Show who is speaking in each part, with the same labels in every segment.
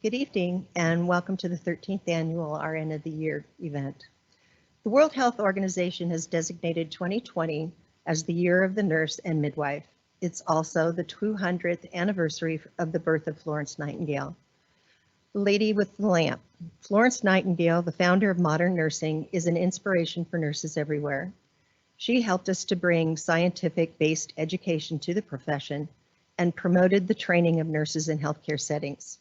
Speaker 1: Good evening and welcome to the 13th annual RN of the Year event. The World Health Organization has designated 2020 as the Year of the Nurse and Midwife. It's also the 200th anniversary of the birth of Florence Nightingale. The Lady with the Lamp. Florence Nightingale, the founder of modern nursing, is an inspiration for nurses everywhere. She helped us to bring scientific-based education to the profession and promoted the training of nurses in healthcare settings.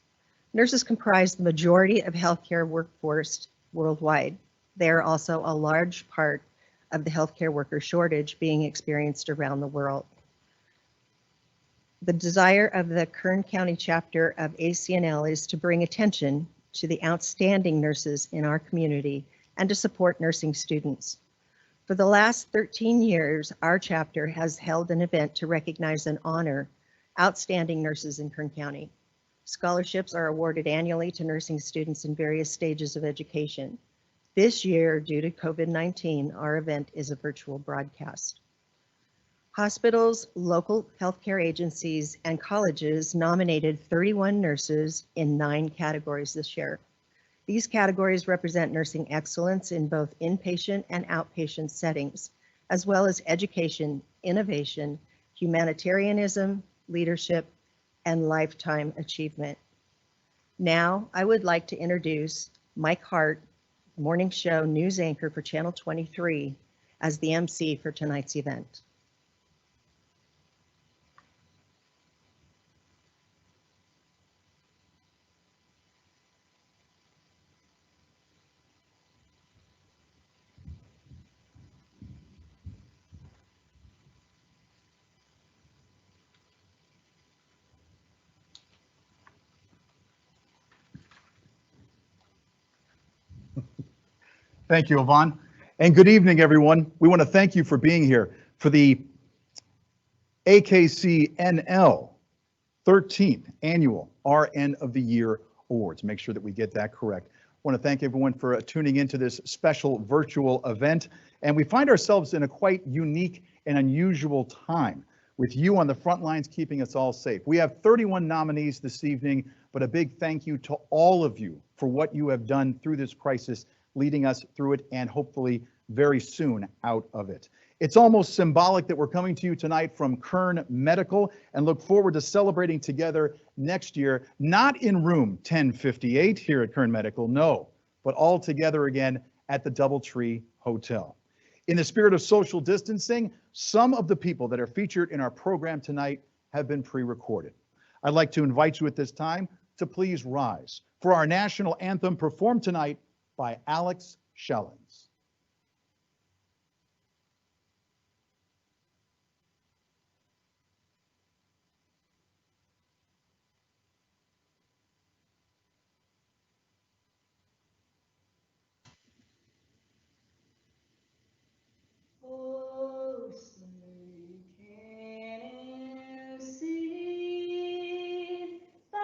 Speaker 1: Nurses comprise the majority of healthcare workforce worldwide. They are also a large part of the healthcare worker shortage being experienced around the world. The desire of the Kern County chapter of ACNL is to bring attention to the outstanding nurses in our community and to support nursing students. For the last 13 years, our chapter has held an event to recognize and honor outstanding nurses in Kern County. Scholarships are awarded annually to nursing students in various stages of education. This year, due to COVID-19, our event is a virtual broadcast. Hospitals, local healthcare agencies, and colleges nominated 31 nurses in 9 categories this year. These categories represent nursing excellence in both inpatient and outpatient settings, as well as education, innovation, humanitarianism, leadership, and lifetime achievement. Now, I would like to introduce Mike Hart, morning show news anchor for Channel 23, as the MC for tonight's event.
Speaker 2: Thank you, Yvonne. And good evening, everyone. We want to thank you for being here for the AKCNL 13th Annual RN of the Year Awards. Make sure that we get that correct. I want to thank everyone for tuning into this special virtual event. And we find ourselves in a quite unique and unusual time with you on the front lines keeping us all safe. We have 31 nominees this evening, but a big thank you to all of you for what you have done through this crisis, leading us through it and hopefully very soon out of it. It's almost symbolic that we're coming to you tonight from Kern Medical and look forward to celebrating together next year, not in room 1058 here at Kern Medical, no, but all together again at the Doubletree Hotel. In the spirit of social distancing, some of the people that are featured in our program tonight have been pre-recorded. I'd like to invite you at this time to please rise for our national anthem performed tonight by Alex Shellings.
Speaker 3: Oh, say, can you see by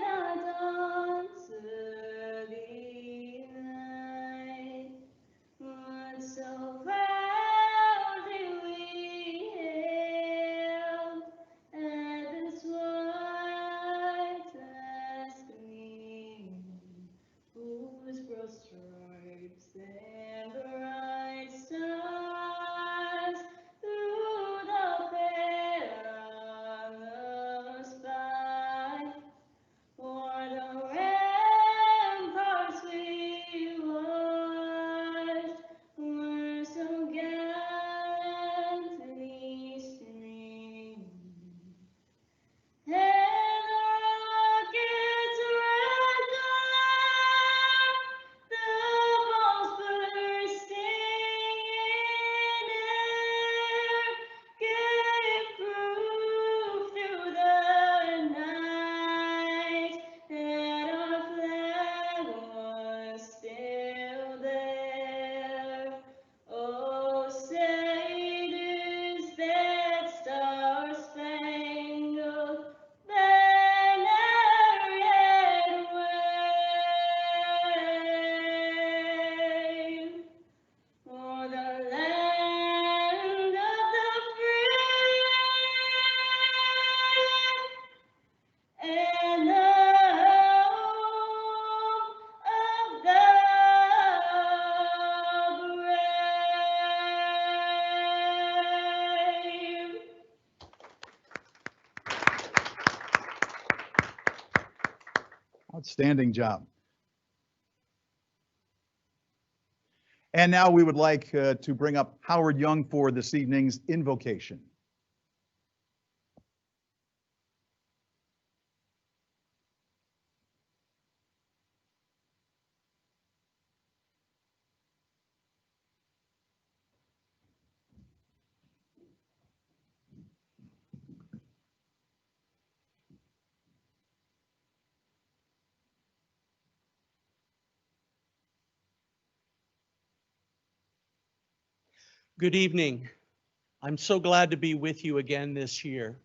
Speaker 3: the dawn's early light
Speaker 2: Outstanding job. And now we would like to bring up Howard Young for this evening's invocation.
Speaker 4: Good evening. I'm so glad to be with you again this year.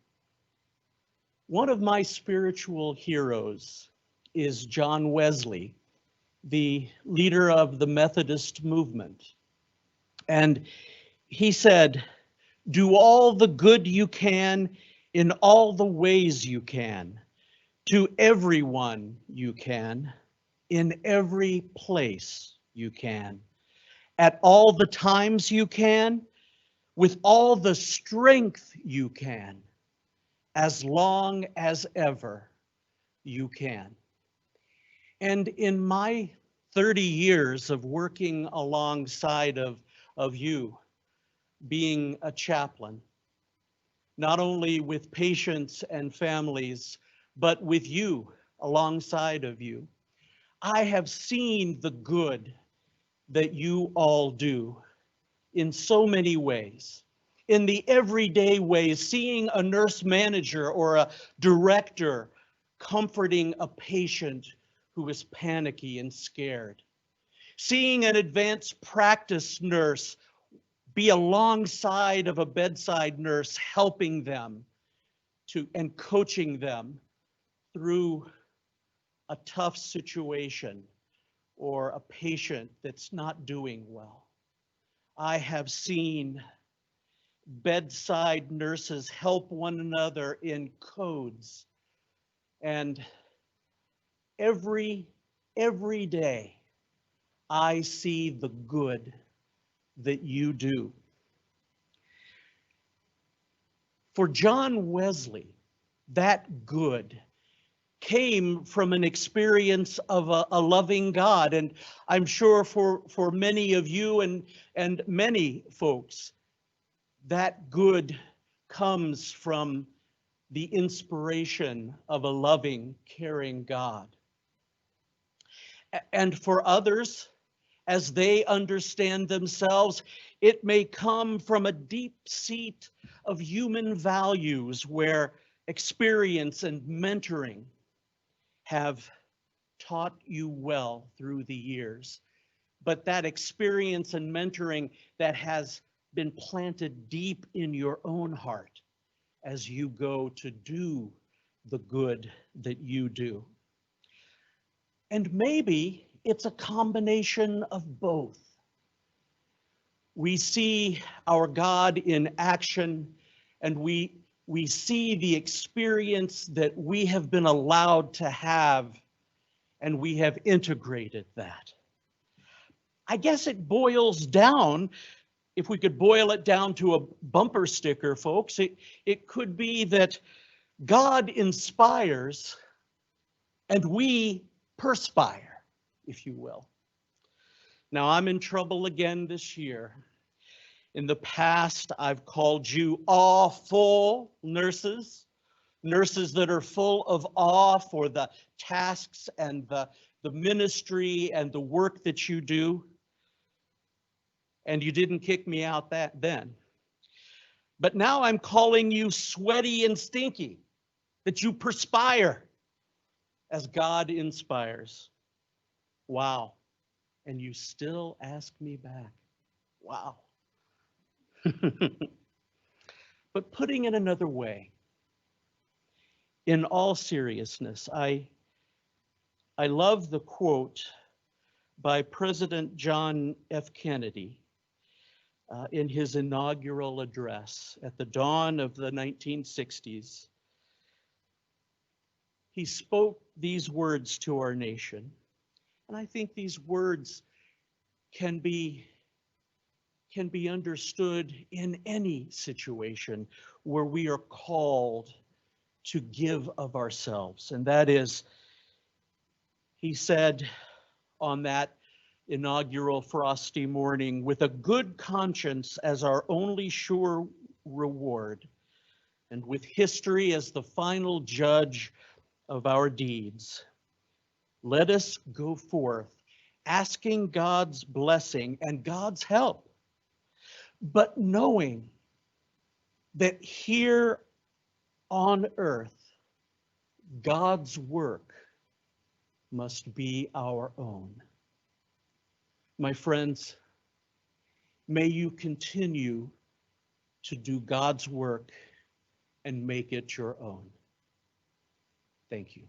Speaker 4: One of my spiritual heroes is John Wesley, the leader of the Methodist movement. And he said, "Do all the good you can in all the ways you can, to everyone you can, in every place you can, at all the times you can, with all the strength you can, as long as ever you can." And in my 30 years of working alongside of you, being a chaplain, not only with patients and families, but with you, alongside of you, I have seen the good that you all do in so many ways. In the everyday ways, seeing a nurse manager or a director comforting a patient who is panicky and scared. Seeing an advanced practice nurse be alongside of a bedside nurse, helping them and coaching them through a tough situation or a patient that's not doing well. I have seen bedside nurses help one another in codes. And every day, I see the good that you do. For John Wesley, that good came from an experience of a loving God. And I'm sure for many of you and many folks, that good comes from the inspiration of a loving, caring God. And for others, as they understand themselves, it may come from a deep seat of human values where experience and mentoring have taught you well through the years. But that experience and mentoring that has been planted deep in your own heart as you go to do the good that you do. And maybe it's a combination of both. We see our God in action, and we see the experience that we have been allowed to have, and we have integrated that. I guess it boils down, if we could boil it down to a bumper sticker, folks, it could be that God inspires and we perspire, if you will. Now, I'm in trouble again this year. In the past, I've called you awful nurses, nurses that are full of awe for the tasks and the ministry and the work that you do. And you didn't kick me out then. But now I'm calling you sweaty and stinky, that you perspire as God inspires. Wow. And you still ask me back. Wow. But putting it another way, in all seriousness, I love the quote by President John F. Kennedy in his inaugural address at the dawn of the 1960s. He spoke these words to our nation, and I think these words can be understood in any situation where we are called to give of ourselves, and that is, He said on that inaugural frosty morning, with a good conscience as our only sure reward, and with history as the final judge of our deeds, let us go forth asking God's blessing and God's help, but knowing that here on earth, God's work must be our own. My friends, may you continue to do God's work and make it your own. Thank you.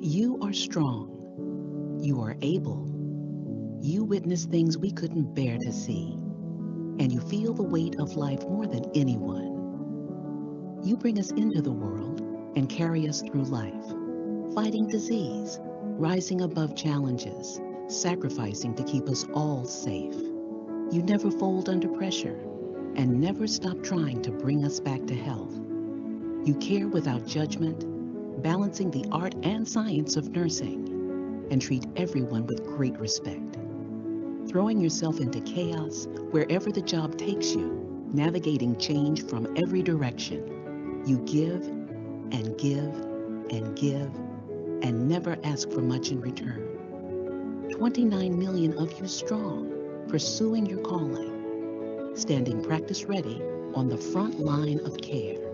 Speaker 5: You are strong. You are able. You witness things we couldn't bear to see. And you feel the weight of life more than anyone. You bring us into the world and carry us through life, fighting disease, rising above challenges, sacrificing to keep us all safe. You never fold under pressure and never stop trying to bring us back to health. You care without judgment, balancing the art and science of nursing, and treat everyone with great respect. Throwing yourself into chaos wherever the job takes you, navigating change from every direction. You give and give and give and never ask for much in return. 29 million of you strong, pursuing your calling, standing practice ready on the front line of care.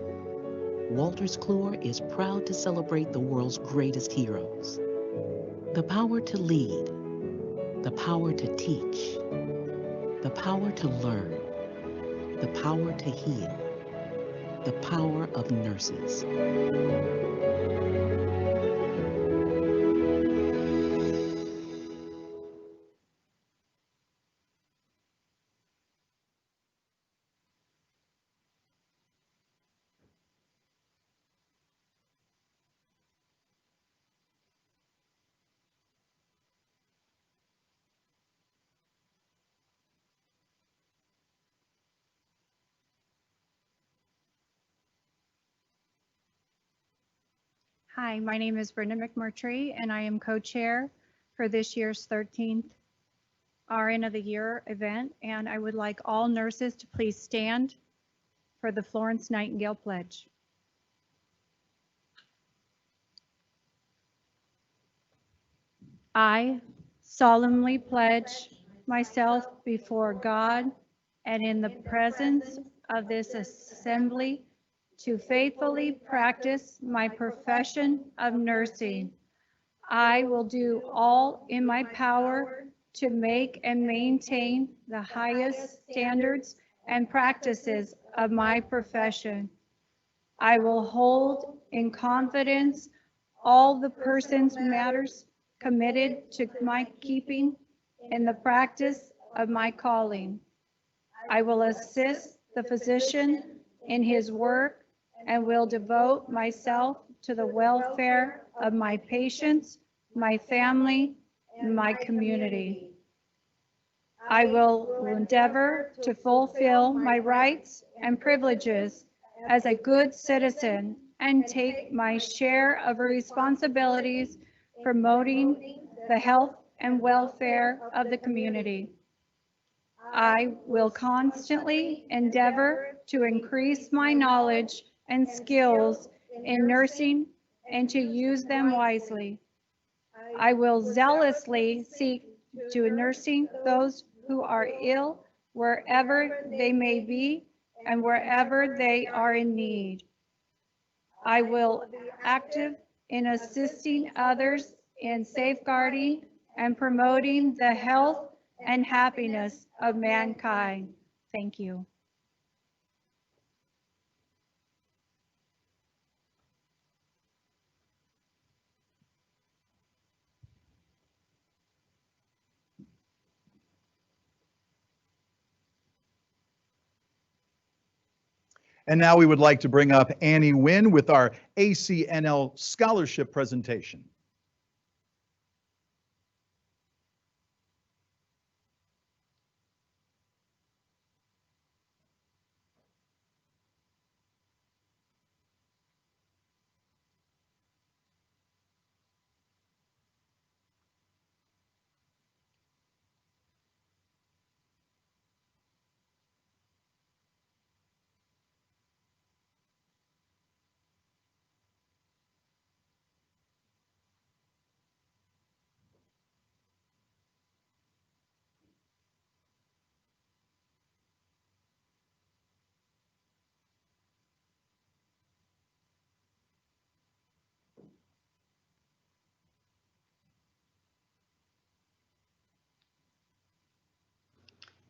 Speaker 5: Walters Kluwer is proud to celebrate the world's greatest heroes. The power to lead, the power to teach, the power to learn, the power to heal, the power of nurses.
Speaker 6: Hi, my name is Brenda McMurtry, and I am co-chair for this year's 13th RN of the Year event, and I would like all nurses to please stand for the Florence Nightingale Pledge. I solemnly pledge myself before God and in the presence of this assembly to faithfully practice my profession of nursing. I will do all in my power to make and maintain the highest standards and practices of my profession. I will hold in confidence all the persons matters committed to my keeping in the practice of my calling. I will assist the physician in his work and will devote myself to the welfare of my patients, my family, and my community. I will endeavor to fulfill my rights and privileges as a good citizen and take my share of responsibilities promoting the health and welfare of the community. I will constantly endeavor to increase my knowledge and skills in nursing and to use them wisely. I will zealously seek to nursing those who are ill wherever they may be and wherever they are in need. I will be active in assisting others in safeguarding and promoting the health and happiness of mankind. Thank you.
Speaker 2: And now we would like to bring up Annie Wynn with our ACNL scholarship presentation.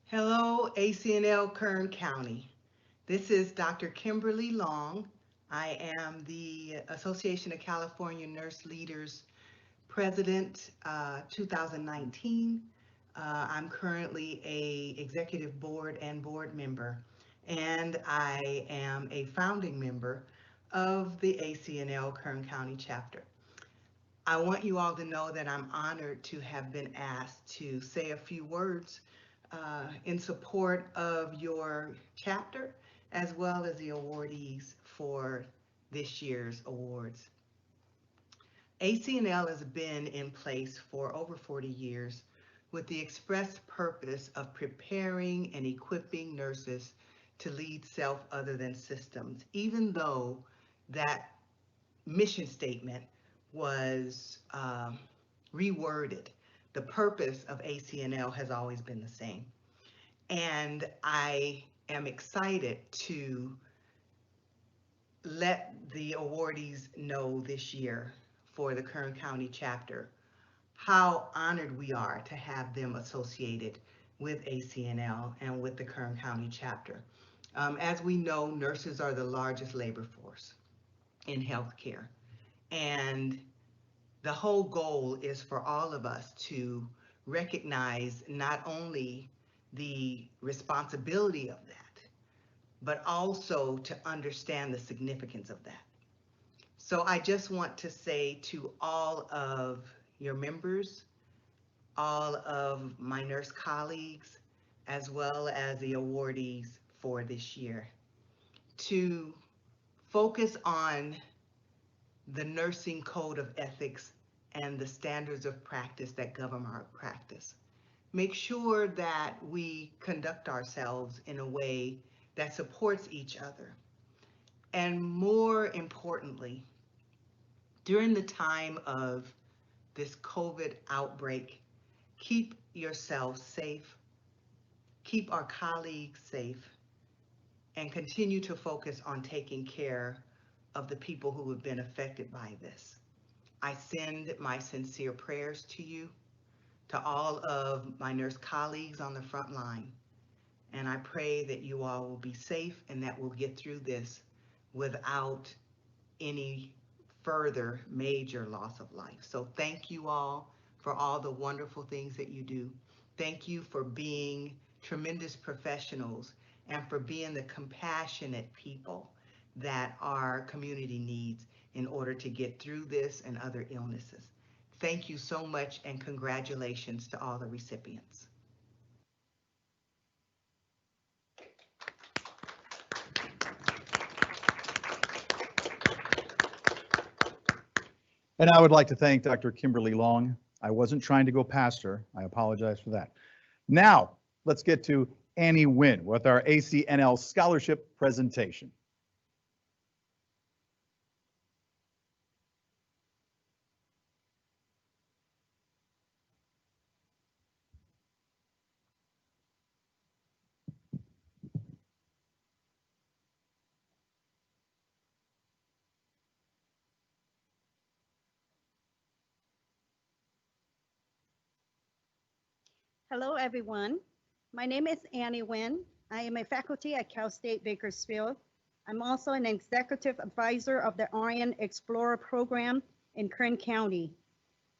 Speaker 7: Hello, ACNL Kern County. This is Dr. Kimberly Long. I am the Association of California Nurse Leaders President 2019. I'm currently a executive board and board member, and I am a founding member of the ACNL Kern County chapter. I want you all to know that I'm honored to have been asked to say a few words in support of your chapter, as well as the awardees for this year's awards. ACNL has been in place for over 40 years with the express purpose of preparing and equipping nurses to lead self other than systems, even though that mission statement was reworded. The purpose of ACNL has always been the same. And I am excited to let the awardees know this year for the Kern County chapter how honored we are to have them associated with ACNL and with the Kern County chapter. As we know, nurses are the largest labor force in healthcare. And the whole goal is for all of us to recognize not only the responsibility of that, but also to understand the significance of that. So I just want to say to all of your members, all of my nurse colleagues, as well as the awardees for this year, to focus on the nursing code of ethics and the standards of practice that govern our practice. Make sure that we conduct ourselves in a way that supports each other. And more importantly, during the time of this COVID outbreak, keep yourselves safe, keep our colleagues safe, and continue to focus on taking care of the people who have been affected by this. I send my sincere prayers to you, to all of my nurse colleagues on the front line, and I pray that you all will be safe and that we'll get through this without any further major loss of life. So thank you all for all the wonderful things that you do. Thank you for being tremendous professionals and for being the compassionate people that our community needs in order to get through this and other illnesses. Thank you so much, and congratulations to all the recipients.
Speaker 2: And I would like to thank Dr. Kimberly Long. I wasn't trying to go past her. I apologize for that. Now, let's get to Annie Wynn with our ACNL scholarship presentation.
Speaker 8: Hello, everyone. My name is Annie Wynn. I am a faculty at Cal State Bakersfield. I'm also an executive advisor of the RN Explorer program in Kern County.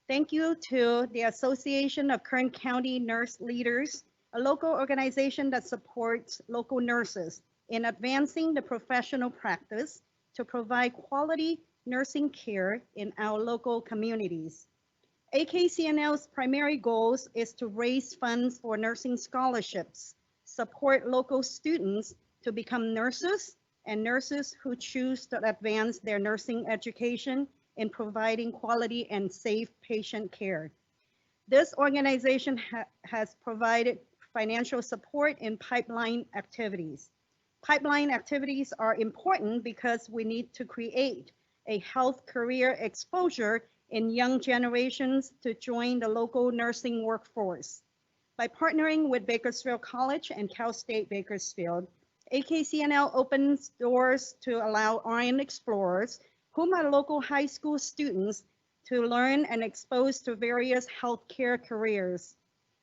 Speaker 8: Thank you to the Association of Kern County Nurse Leaders, a local organization that supports local nurses in advancing the professional practice to provide quality nursing care in our local communities. AKCNL's primary goals is to raise funds for nursing scholarships, support local students to become nurses, and nurses who choose to advance their nursing education in providing quality and safe patient care. This organization has provided financial support in pipeline activities. Pipeline activities are important because we need to create a health career exposure in young generations to join the local nursing workforce. By partnering with Bakersfield College and Cal State Bakersfield, AKCNL opens doors to allow RN explorers, whom are local high school students, to learn and expose to various healthcare careers.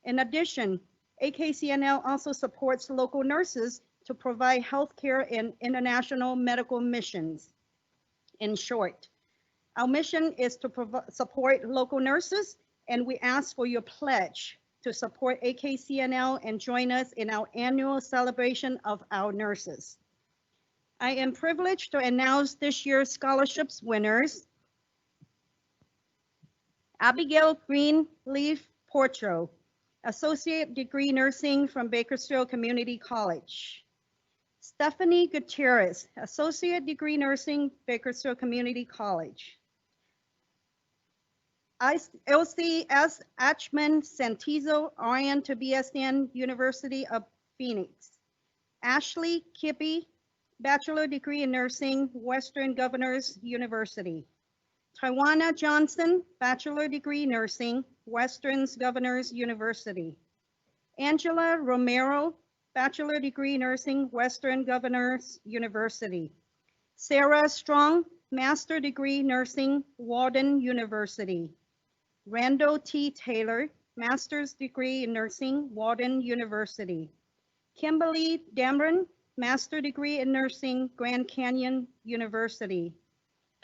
Speaker 8: In addition, AKCNL also supports local nurses to provide healthcare in international medical missions. In short, our mission is to support local nurses, and we ask for your pledge to support AKCNL and join us in our annual celebration of our nurses. I am privileged to announce this year's scholarships winners. Abigail Greenleaf Porcho, Associate Degree Nursing from Bakersfield Community College. Stephanie Gutierrez, Associate Degree Nursing, Bakersfield Community College. Elsie S. Achman Santizo, RN to BSN, University of Phoenix. Ashley Kippy, Bachelor Degree in Nursing, Western Governors University. Tawana Johnson, Bachelor Degree Nursing, Western Governors University. Angela Romero, Bachelor Degree Nursing, Western Governors University. Sarah Strong, Master Degree Nursing, Walden University. Randall T. Taylor, Master's Degree in Nursing, Walden University. Kimberly Dameron, Master Degree in Nursing, Grand Canyon University.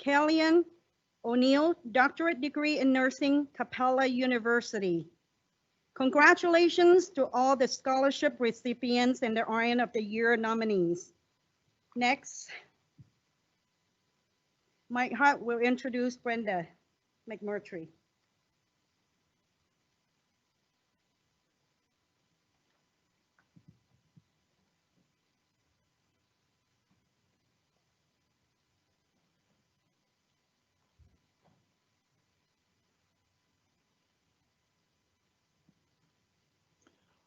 Speaker 8: Kellyanne O'Neill, Doctorate Degree in Nursing, Capella University. Congratulations to all the scholarship recipients and the RN of the Year nominees. Next, Mike Hart will introduce Brenda McMurtry.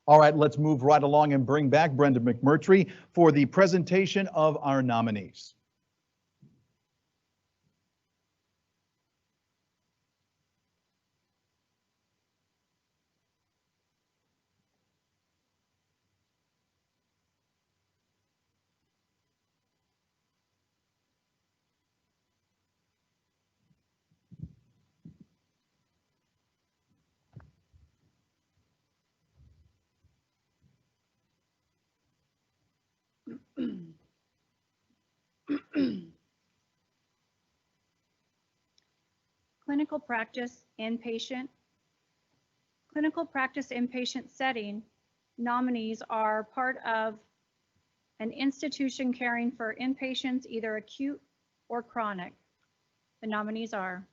Speaker 2: All right, let's move right along and bring back Brenda McMurtry for the presentation of our nominees.
Speaker 6: Clinical practice inpatient. Clinical practice inpatient setting nominees are part of an institution caring for inpatients, either acute or chronic. The nominees are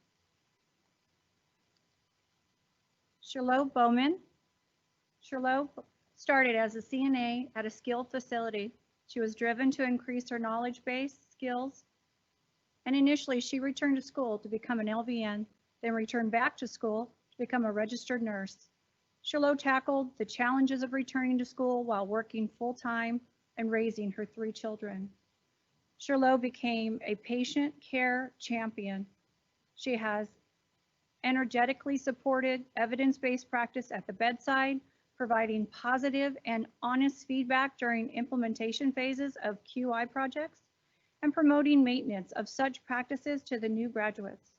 Speaker 6: Charlotte Bowman. Charlotte started as a CNA at a skilled facility. She was driven to increase her knowledge base, skills, and initially she returned to school to become an LVN, then returned back to school to become a registered nurse. Charlotte tackled the challenges of returning to school while working full-time and raising her 3 children. Charlotte became a patient care champion. She has energetically supported evidence-based practice at the bedside, providing positive and honest feedback during implementation phases of QI projects, and promoting maintenance of such practices to the new graduates.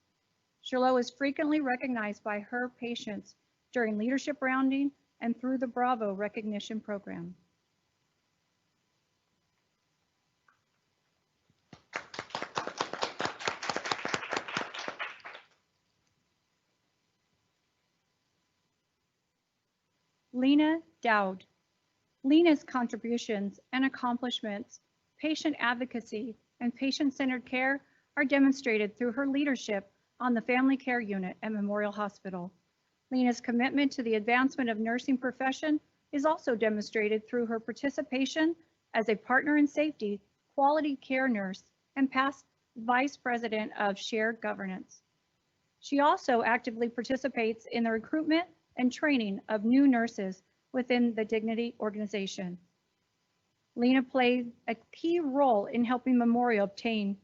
Speaker 6: Charlotte is frequently recognized by her patients during leadership rounding and through the Bravo recognition program. Lena Dowd. Lena's contributions and accomplishments patient advocacy, and patient-centered care are demonstrated through her leadership on the family care unit at Memorial Hospital. Lena's commitment to the advancement of nursing profession is also demonstrated through her participation as a partner in safety, quality care nurse, and past vice president of shared governance. She also actively participates in the recruitment and training of new nurses within the Dignity organization. Lena played a key role in helping Memorial obtain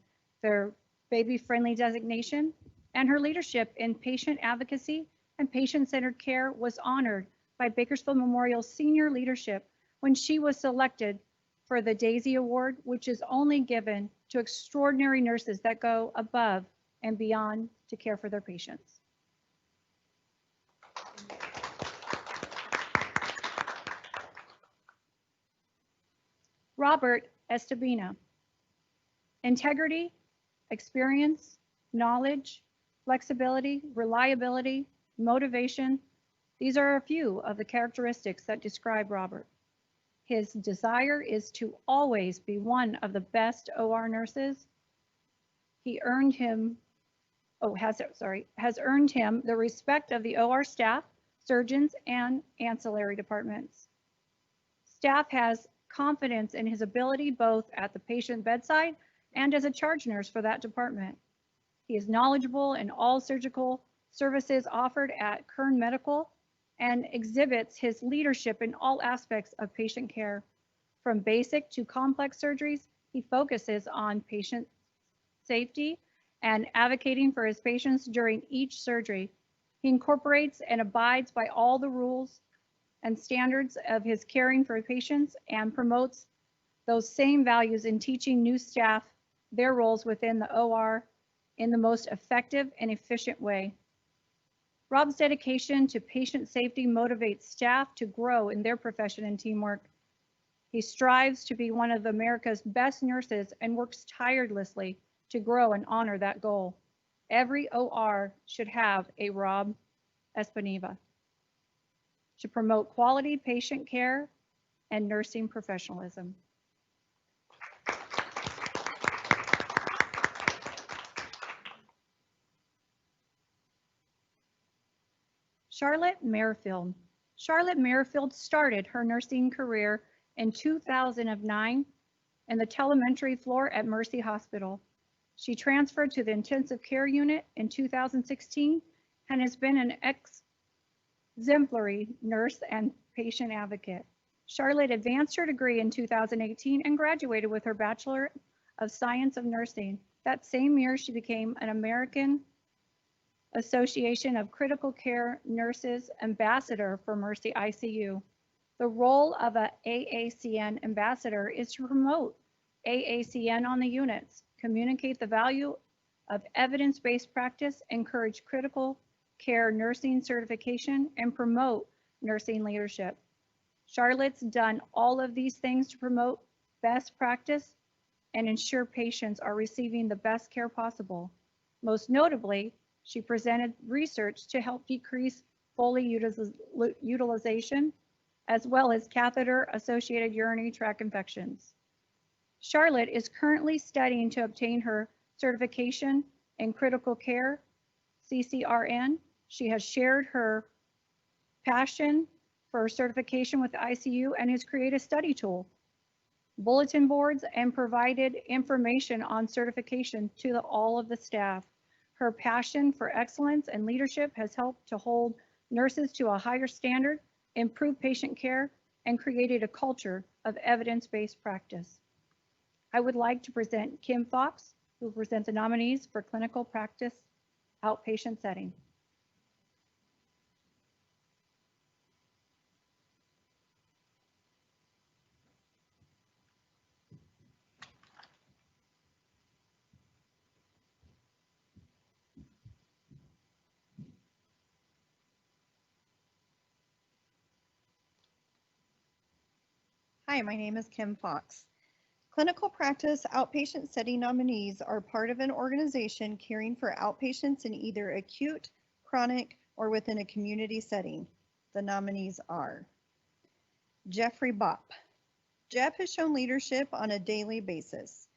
Speaker 6: their baby-friendly designation, and her leadership in patient advocacy and patient-centered care was honored by Bakersfield Memorial's senior leadership when she was selected for the Daisy Award, which is only given to extraordinary nurses that go above and beyond to care for their patients. Robert Estabina. Integrity, experience, knowledge, flexibility, reliability, motivation. These are a few of the characteristics that describe Robert. His desire is to always be one of the best OR nurses. He earned him, has earned him the respect of the OR staff, surgeons, and ancillary departments. Staff has confidence in his ability both at the patient bedside and as a charge nurse for that department. He is knowledgeable in all surgical services offered at Kern Medical and exhibits his leadership in all aspects of patient care. From basic to complex surgeries, he focuses on patient safety and advocating for his patients during each surgery. He incorporates and abides by all the rules and standards of his caring for patients and promotes those same values in teaching new staff their roles within the OR in the most effective and efficient way. Rob's dedication to patient safety motivates staff to grow in their profession and teamwork. He strives to be one of America's best nurses and works tirelessly to grow and honor that goal. Every OR should have a Rob Espaneva to promote quality patient care and nursing professionalism. Charlotte Merrifield. Charlotte Merrifield started her nursing career in 2009 in the telemetry floor at Mercy Hospital. She transferred to the intensive care unit in 2016 and has been an exemplary nurse and patient advocate. Charlotte advanced her degree in 2018 and graduated with her Bachelor of Science of Nursing. That same year, she became an American Association of Critical Care Nurses Ambassador for Mercy ICU. The role of a AACN ambassador is to promote AACN on the units, communicate the value of evidence-based practice, encourage critical care nursing certification, and promote nursing leadership. Charlotte's done all of these things to promote best practice and ensure patients are receiving the best care possible. Most notably, she presented research to help decrease Foley utilization, as well as catheter-associated urinary tract infections. Charlotte is currently studying to obtain her certification in critical care, CCRN. She has shared her passion for certification with the ICU and has created a study tool, bulletin boards, and provided information on certification to all of the staff. Her passion for excellence and leadership has helped to hold nurses to a higher standard, improve patient care, and created a culture of evidence-based practice. I would like to present Kim Fox, who presents the nominees for clinical practice outpatient setting.
Speaker 1: Hi, my name is Kim Fox. Clinical practice outpatient setting nominees are part of an organization caring for outpatients in either acute, chronic, or within a community setting. The nominees are Jeffrey Bopp,
Speaker 9: Jeff has shown leadership on a daily basis.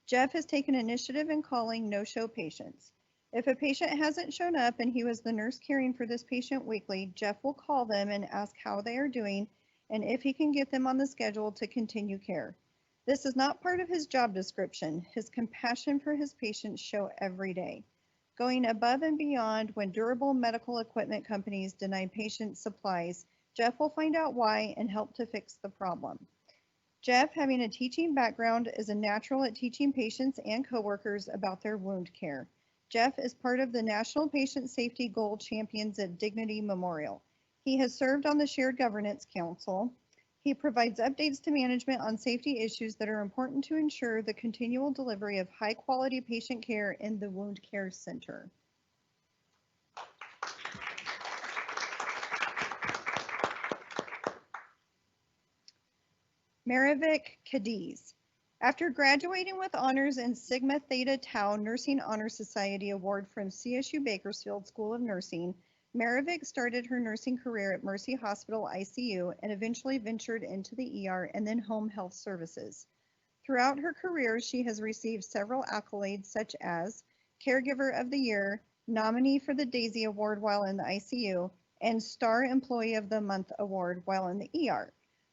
Speaker 9: Jeff has taken initiative in calling no-show patients. If a patient hasn't shown up and he was the nurse caring for this patient weekly, Jeff will call them and ask how they are doing and if he can get them on the schedule to continue care. This is not part of his job description. His compassion for his patients show every day. Going above and beyond when durable medical equipment companies deny patients supplies, Jeff will find out why and help to fix the problem. Jeff, having a teaching background, is a natural at teaching patients and coworkers about their wound care. Jeff is part of the National Patient Safety Gold Champions at Dignity Memorial. He has served on the Shared Governance Council. He provides updates to management on safety issues that are important to ensure the continual delivery of high-quality patient care in the Wound Care Center. Maravik Cadiz. After graduating with honors in Sigma Theta Tau Nursing Honor Society Award from CSU Bakersfield School of Nursing, Maravik started her nursing career at Mercy Hospital ICU and eventually ventured into the ER and then home health services. Throughout her career, she has received several accolades such as Caregiver of the Year, nominee for the Daisy Award while in the ICU, and Star Employee of the Month Award while in the ER.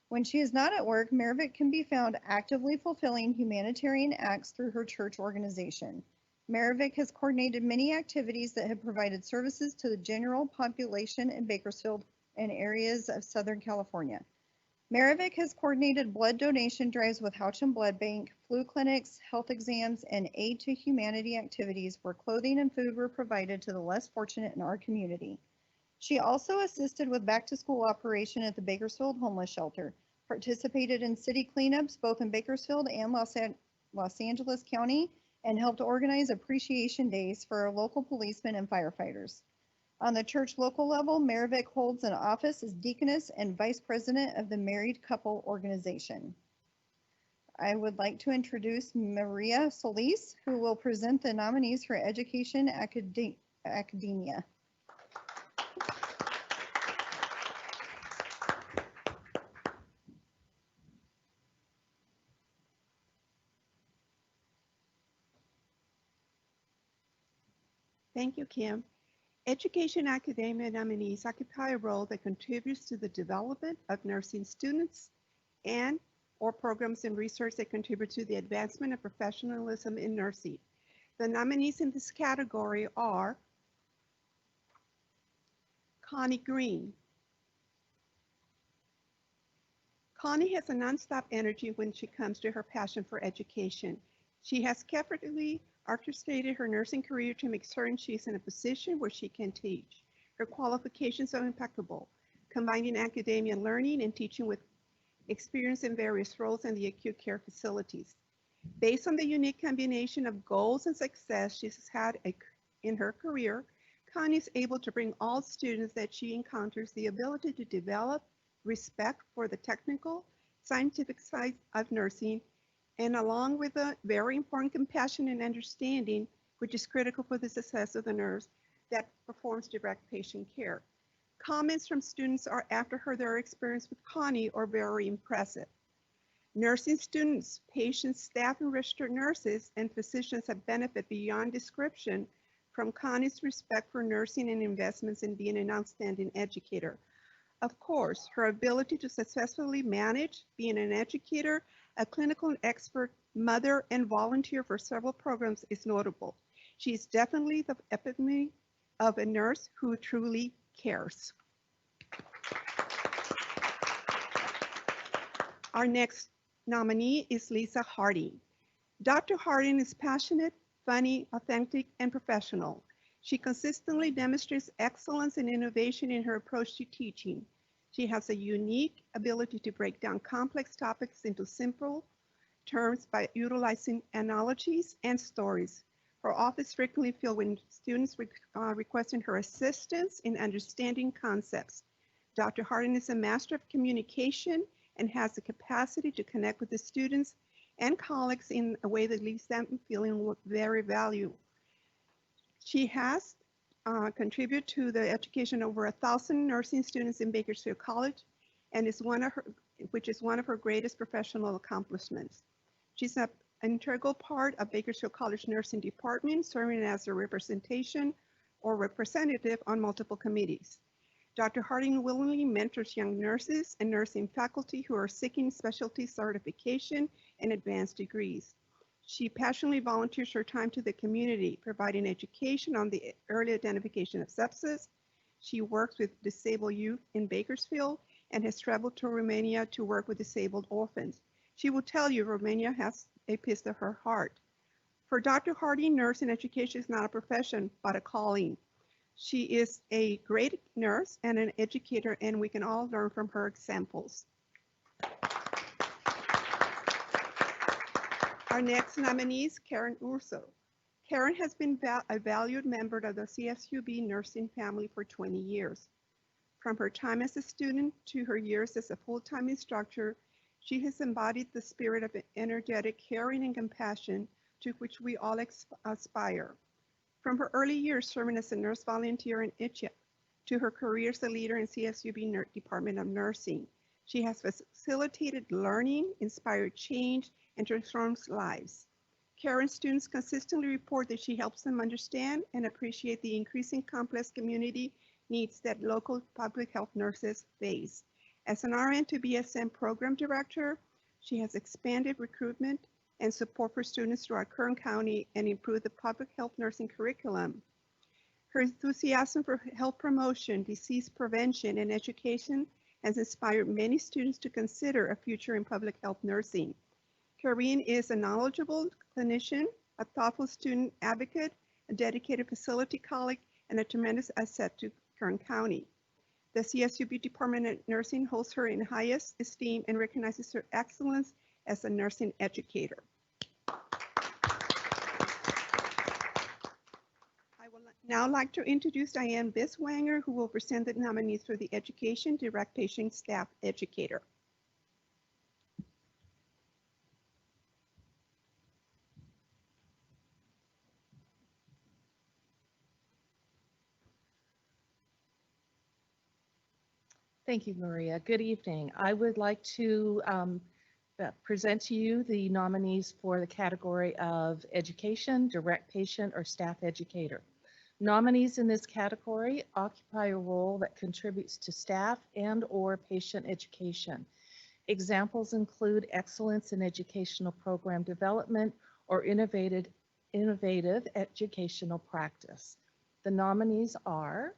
Speaker 9: When she is not at work, Maravik can be found actively fulfilling humanitarian acts through her church organization. Maravik has coordinated many activities that have provided services to the general population in Bakersfield and areas of Southern California. Maravik has coordinated blood donation drives with Houchin Blood Bank, flu clinics, health exams, and aid to humanity activities where clothing and food were provided to the less fortunate in our community. She also assisted with back-to-school operation at the Bakersfield Homeless Shelter, participated in city cleanups both in Bakersfield and Los Angeles County, and helped organize appreciation days for our local policemen and firefighters. On the church local level, Maravik holds an office as deaconess and vice president of the Married Couple Organization. I would like to introduce Maria Solis, who will present the nominees for Education Academia.
Speaker 10: Thank you, Kim. Education Academia nominees occupy a role that contributes to the development of nursing students and or programs and research that contribute to the advancement of professionalism in nursing. The nominees in this category are Connie Green. Connie has a nonstop energy when she comes to her passion for education. She has carefully orchestrated her nursing career to make certain she is in a position where she can teach. Her qualifications are impeccable, combining academia learning and teaching with experience in various roles in the acute care facilities. Based on the unique combination of goals and success she's had in her career, Connie is able to bring all students that she encounters the ability to develop respect for the technical, scientific side of nursing, and along with a very important compassion and understanding, which is critical for the success of the nurse that performs direct patient care. Comments from students are after their experience with Connie are very impressive. Nursing students, patients, staff, and registered nurses and physicians have benefited beyond description from Connie's respect for nursing and investments in being an outstanding educator. Of course, her ability to successfully manage, being an educator, a clinical expert, mother, and volunteer for several programs is notable. She is definitely the epitome of a nurse who truly cares. Our next nominee is Lisa Harding. Dr. Harding is passionate, funny, authentic, and professional. She consistently demonstrates excellence and innovation in her approach to teaching. She has a unique ability to break down complex topics into simple terms by utilizing analogies and stories. Her office frequently filled with students requesting her assistance in understanding concepts. Dr. Harding is a master of communication and has the capacity to connect with the students and colleagues in a way that leaves them feeling very valued. She has contributed to the education of over 1,000 nursing students in Bakersfield College and which is one of her greatest professional accomplishments. She's an integral part of Bakersfield College Nursing Department, serving as a representation or representative on multiple committees. Dr. Harding willingly mentors young nurses and nursing faculty who are seeking specialty certification and advanced degrees. She passionately volunteers her time to the community, providing education on the early identification of sepsis. She works with disabled youth in Bakersfield and has traveled to Romania to work with disabled orphans. She will tell you Romania has a piece of her heart. For Dr. Harding, nursing education is not a profession, but a calling. She is a great nurse and an educator, and we can all learn from her examples. Our next nominee is Karen Urso. Karen has been a valued member of the CSUB nursing family for 20 years. From her time as a student to her years as a full-time instructor, she has embodied the spirit of energetic caring and compassion to which we all aspire. From her early years serving as a nurse volunteer in Itcha to her career as a leader in CSUB Department of Nursing, she has facilitated learning, inspired change, and transformed lives. Karen's students consistently report that she helps them understand and appreciate the increasing complex community needs that local public health nurses face. As an RN to BSN program director, she has expanded recruitment and support for students throughout Kern County and improved the public health nursing curriculum. Her enthusiasm for health promotion, disease prevention, and education has inspired many students to consider a future in public health nursing. Karen is a knowledgeable clinician, a thoughtful student advocate, a dedicated facility colleague, and a tremendous asset to Kern County. The CSUB Department of Nursing holds her in highest esteem and recognizes her excellence as a nursing educator. I would now like to introduce Diane Biswanger, who will present the nominees for the Education Direct Patient Staff Educator.
Speaker 11: Thank you, Maria. Good evening. I would like to present to you the nominees for the category of Education, Direct Patient, or Staff Educator. Nominees in this category occupy a role that contributes to staff and/or patient education. Examples include excellence in educational program development or innovative educational practice. The nominees are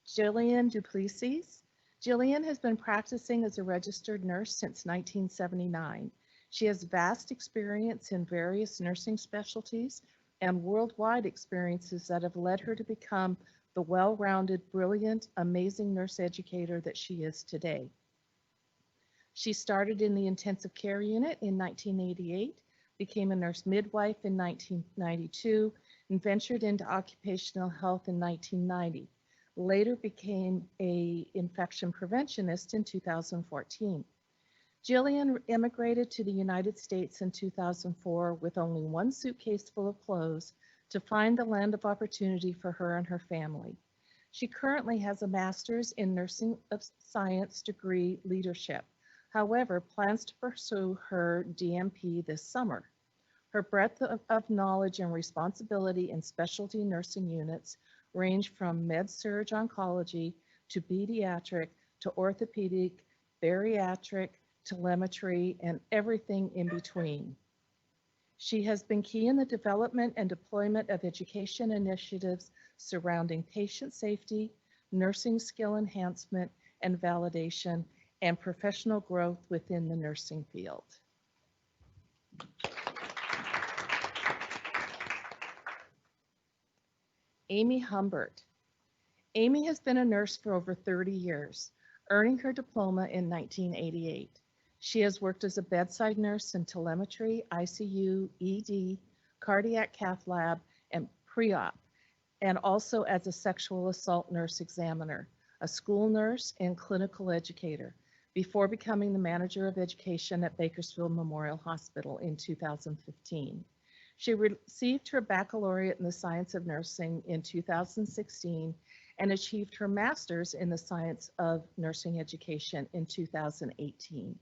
Speaker 11: Jillian Duplessis. Jillian has been practicing as a registered nurse since 1979. She has vast experience in various nursing specialties and worldwide experiences that have led her to become the well-rounded, brilliant, amazing nurse educator that she is today. She started in the intensive care unit in 1988, became a nurse midwife in 1992, and ventured into occupational health in 1990. Later became an infection preventionist in 2014. Jillian immigrated to the United States in 2004 with only one suitcase full of clothes to find the land of opportunity for her and her family. She currently has a master's in nursing science degree leadership. However, plans to pursue her DNP this summer. Her breadth of knowledge and responsibility in specialty nursing units range from med-surg oncology to pediatric to orthopedic, bariatric, telemetry, and everything in between. She has been key in the development and deployment of education initiatives surrounding patient safety, nursing skill enhancement and validation, and professional growth within the nursing field. Amy Humbert. Amy has been a nurse for over 30 years, earning her diploma in 1988. She has worked as a bedside nurse in telemetry, ICU, ED, cardiac cath lab, and pre-op, and also as a sexual assault nurse examiner, a school nurse, and clinical educator, before becoming the manager of education at Bakersfield Memorial Hospital in 2015. She received her baccalaureate in the science of nursing in 2016 and achieved her master's in the science of nursing education in 2018.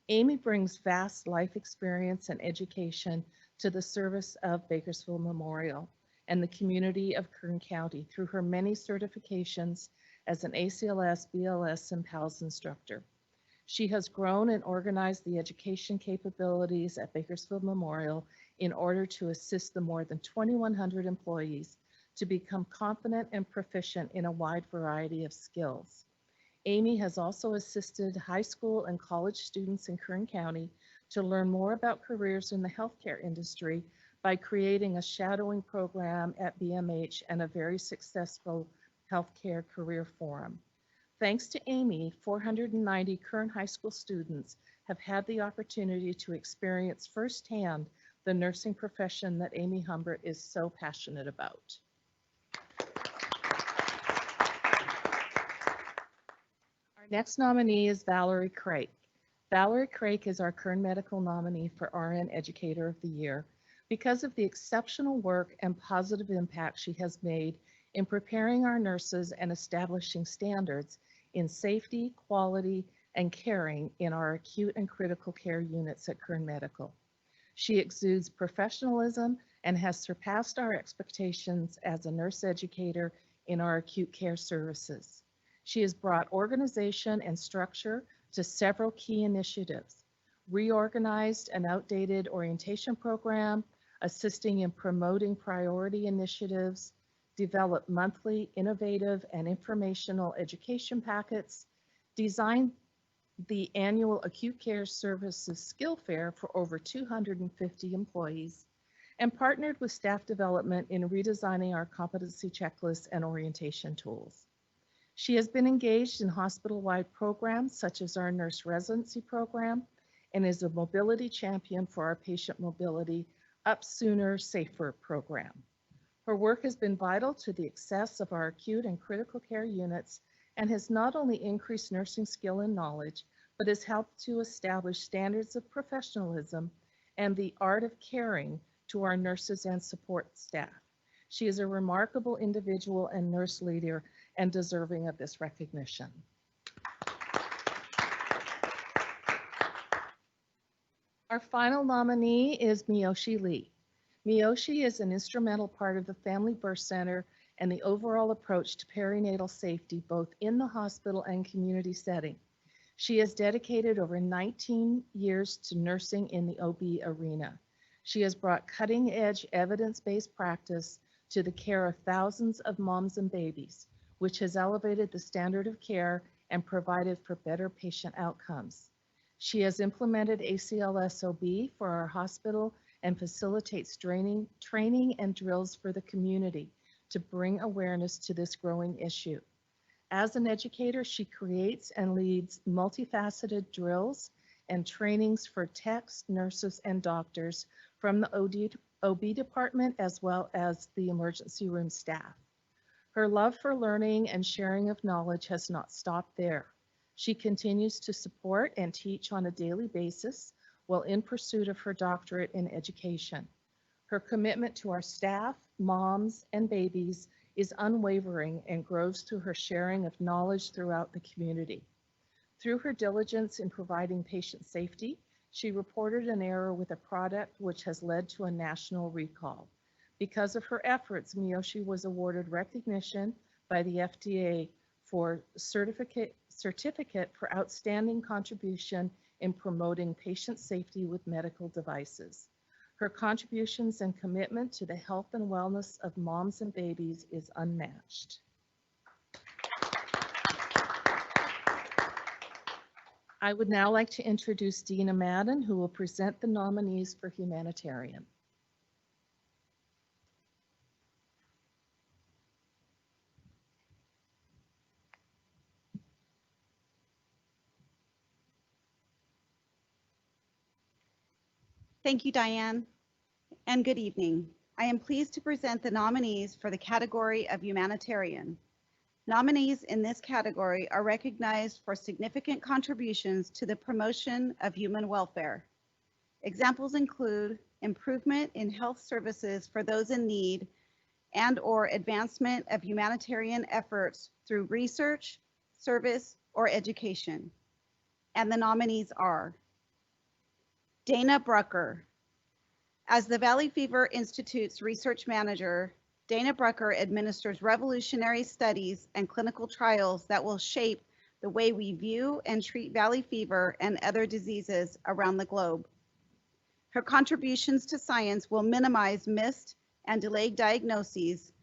Speaker 11: Amy brings vast life experience and education to the service of Bakersfield Memorial and the community of Kern County through her many certifications as an ACLS, BLS, and PALS instructor. She has grown and organized the education capabilities at Bakersfield Memorial in order to assist the more than 2,100 employees to become confident and proficient in a wide variety of skills. Amy has also assisted high school and college students in Kern County to learn more about careers in the healthcare industry by creating a shadowing program at BMH and a very successful healthcare career forum. Thanks to Amy, 490 Kern High School students have had the opportunity to experience firsthand the nursing profession that Amy Humbert is so passionate about. Our next nominee is Valerie Craik. Valerie Craik is our Kern Medical nominee for RN Educator of the Year because of the exceptional work and positive impact she has made in preparing our nurses and establishing standards in safety, quality, and caring in our acute and critical care units at Kern Medical. She exudes professionalism and has surpassed our expectations as a nurse educator in our acute care services. She has brought organization and structure to several key initiatives, reorganized an outdated orientation program, assisting in promoting priority initiatives, developed monthly innovative and informational education packets, designed the annual acute care services skill fair for over 250 employees, and partnered with staff development in redesigning our competency checklists and orientation tools. She has been engaged in hospital-wide programs such as our nurse residency program and is a mobility champion for our patient mobility Up Sooner, Safer program. Her work has been vital to the success of our acute and critical care units and has not only increased nursing skill and knowledge, but has helped to establish standards of professionalism and the art of caring to our nurses and support staff. She is a remarkable individual and nurse leader and deserving of this recognition. Our final nominee is Miyoshi Lee. Miyoshi is an instrumental part of the Family Birth Center and the overall approach to perinatal safety, both in the hospital and community setting. She has dedicated over 19 years to nursing in the OB arena. She has brought cutting-edge evidence-based practice to the care of thousands of moms and babies, which has elevated the standard of care and provided for better patient outcomes. She has implemented ACLS OB for our hospital and facilitates training and drills for the community to bring awareness to this growing issue. As an educator, she creates and leads multifaceted drills and trainings for techs, nurses, and doctors from the OB department as well as the emergency room staff. Her love for learning and sharing of knowledge has not stopped there. She continues to support and teach on a daily basis while in pursuit of her doctorate in education. Her commitment to our staff, moms, and babies is unwavering and grows through her sharing of knowledge throughout the community. Through her diligence in providing patient safety, she reported an error with a product which has led to a national recall. Because of her efforts, Miyoshi was awarded recognition by the FDA for certificate for outstanding contribution in promoting patient safety with medical devices. Her contributions and commitment to the health and wellness of moms and babies is unmatched. I would now like to introduce Dina Madden, who will present the nominees for humanitarian.
Speaker 8: Thank you, Diane, and good evening. I am pleased to present the nominees for the category of humanitarian. Nominees in this category are recognized for significant contributions to the promotion of human welfare. Examples include improvement in health services for those in need and/or advancement of humanitarian efforts through research, service, or education. And the nominees are Dana Brucker. As the Valley Fever Institute's research manager, Dana Brucker administers revolutionary studies and clinical trials that will shape the way we view and treat valley fever and other diseases around the globe. Her contributions to science will minimize missed and delayed diagnoses,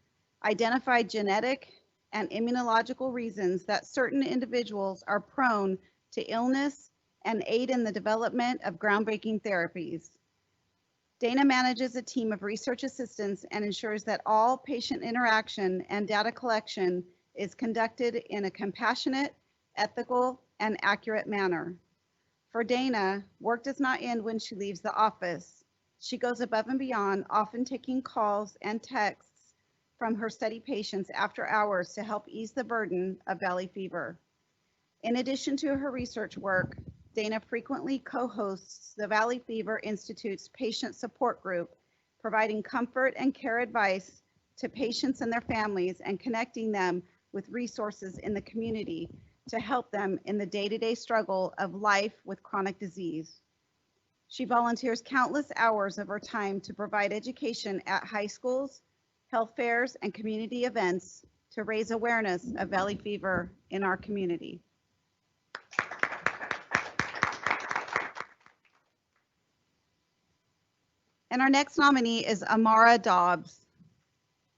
Speaker 8: identify genetic and immunological reasons that certain individuals are prone to illness, and aid in the development of groundbreaking therapies. Dana manages a team of research assistants and ensures that all patient interaction and data collection is conducted in a compassionate, ethical, and accurate manner. For Dana, work does not end when she leaves the office. She goes above and beyond, often taking calls and texts from her study patients after hours to help ease the burden of valley fever. In addition to her research work, Dana frequently co-hosts the Valley Fever Institute's patient support group, providing comfort and care advice to patients and their families and connecting them with resources in the community to help them in the day-to-day struggle of life with chronic disease. She volunteers countless hours of her time to provide education at high schools, health fairs, and community events to raise awareness of valley fever in our community. And our next nominee is Amara Dobbs.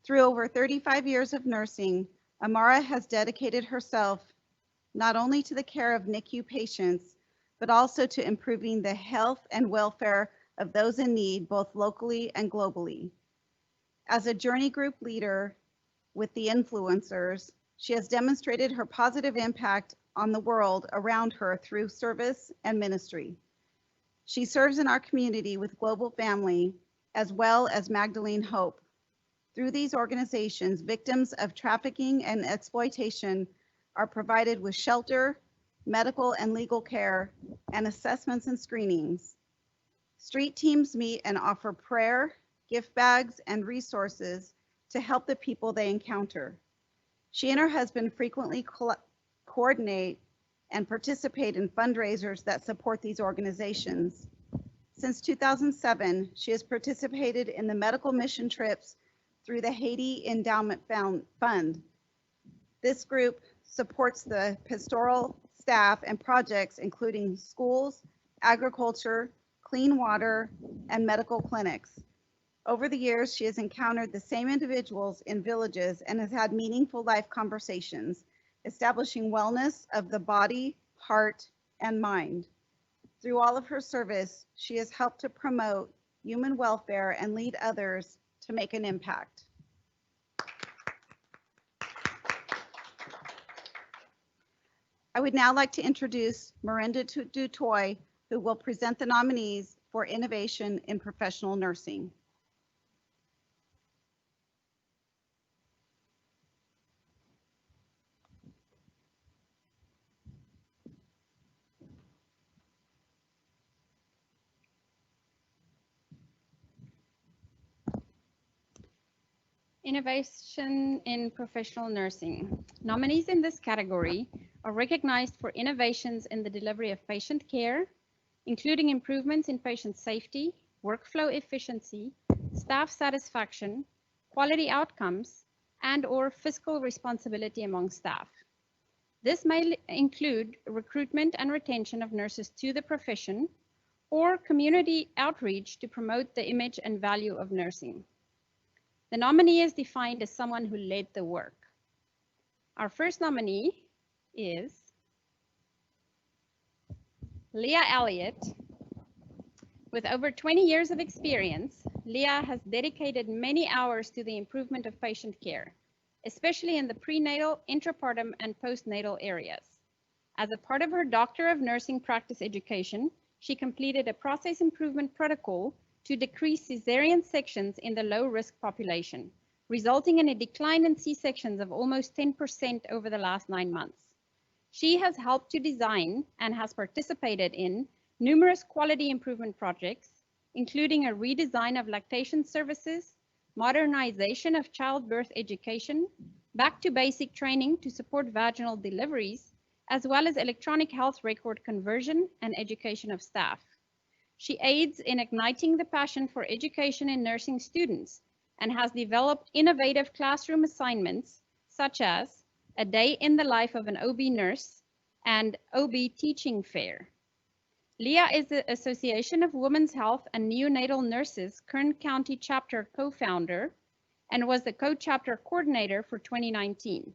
Speaker 8: Through over 35 years of nursing, Amara has dedicated herself not only to the care of NICU patients, but also to improving the health and welfare of those in need, both locally and globally. As a journey group leader with the influencers, she has demonstrated her positive impact on the world around her through service and ministry. She serves in our community with Global Family, as well as Magdalene Hope. Through these organizations, victims of trafficking and exploitation are provided with shelter, medical and legal care, and assessments and screenings. Street teams meet and offer prayer, gift bags, and resources to help the people they encounter. She and her husband frequently coordinate and participate in fundraisers that support these organizations. Since 2007, she has participated in the medical mission trips through the Haiti Endowment Fund. This group supports the pastoral staff and projects including schools, agriculture, clean water, and medical clinics. Over the years, she has encountered the same individuals in villages and has had meaningful life conversations, establishing wellness of the body, heart, and mind. Through all of her service, she has helped to promote human welfare and lead others to make an impact. I would now like to introduce Miranda Dutoy, who will present the nominees for Innovation in Professional Nursing.
Speaker 12: Innovation in professional nursing. Nominees in this category are recognized for innovations in the delivery of patient care, including improvements in patient safety, workflow efficiency, staff satisfaction, quality outcomes, and/or fiscal responsibility among staff. This may include recruitment and retention of nurses to the profession, or community outreach to promote the image and value of nursing. The nominee is defined as someone who led the work. Our first nominee is Leah Elliott. With over 20 years of experience, Leah has dedicated many hours to the improvement of patient care, especially in the prenatal, intrapartum, and postnatal areas. As a part of her Doctor of Nursing practice education, she completed a process improvement protocol to decrease cesarean sections in the low-risk population, resulting in a decline in C-sections of almost 10% over the last 9 months. She has helped to design and has participated in numerous quality improvement projects, including a redesign of lactation services, modernization of childbirth education, back to basic training to support vaginal deliveries, as well as electronic health record conversion and education of staff. She aids in igniting the passion for education in nursing students and has developed innovative classroom assignments such as a day in the life of an OB nurse and OB teaching fair. Leah is the Association of Women's Health and Neonatal Nurses Kern County Chapter co-founder and was the co-chapter coordinator for 2019.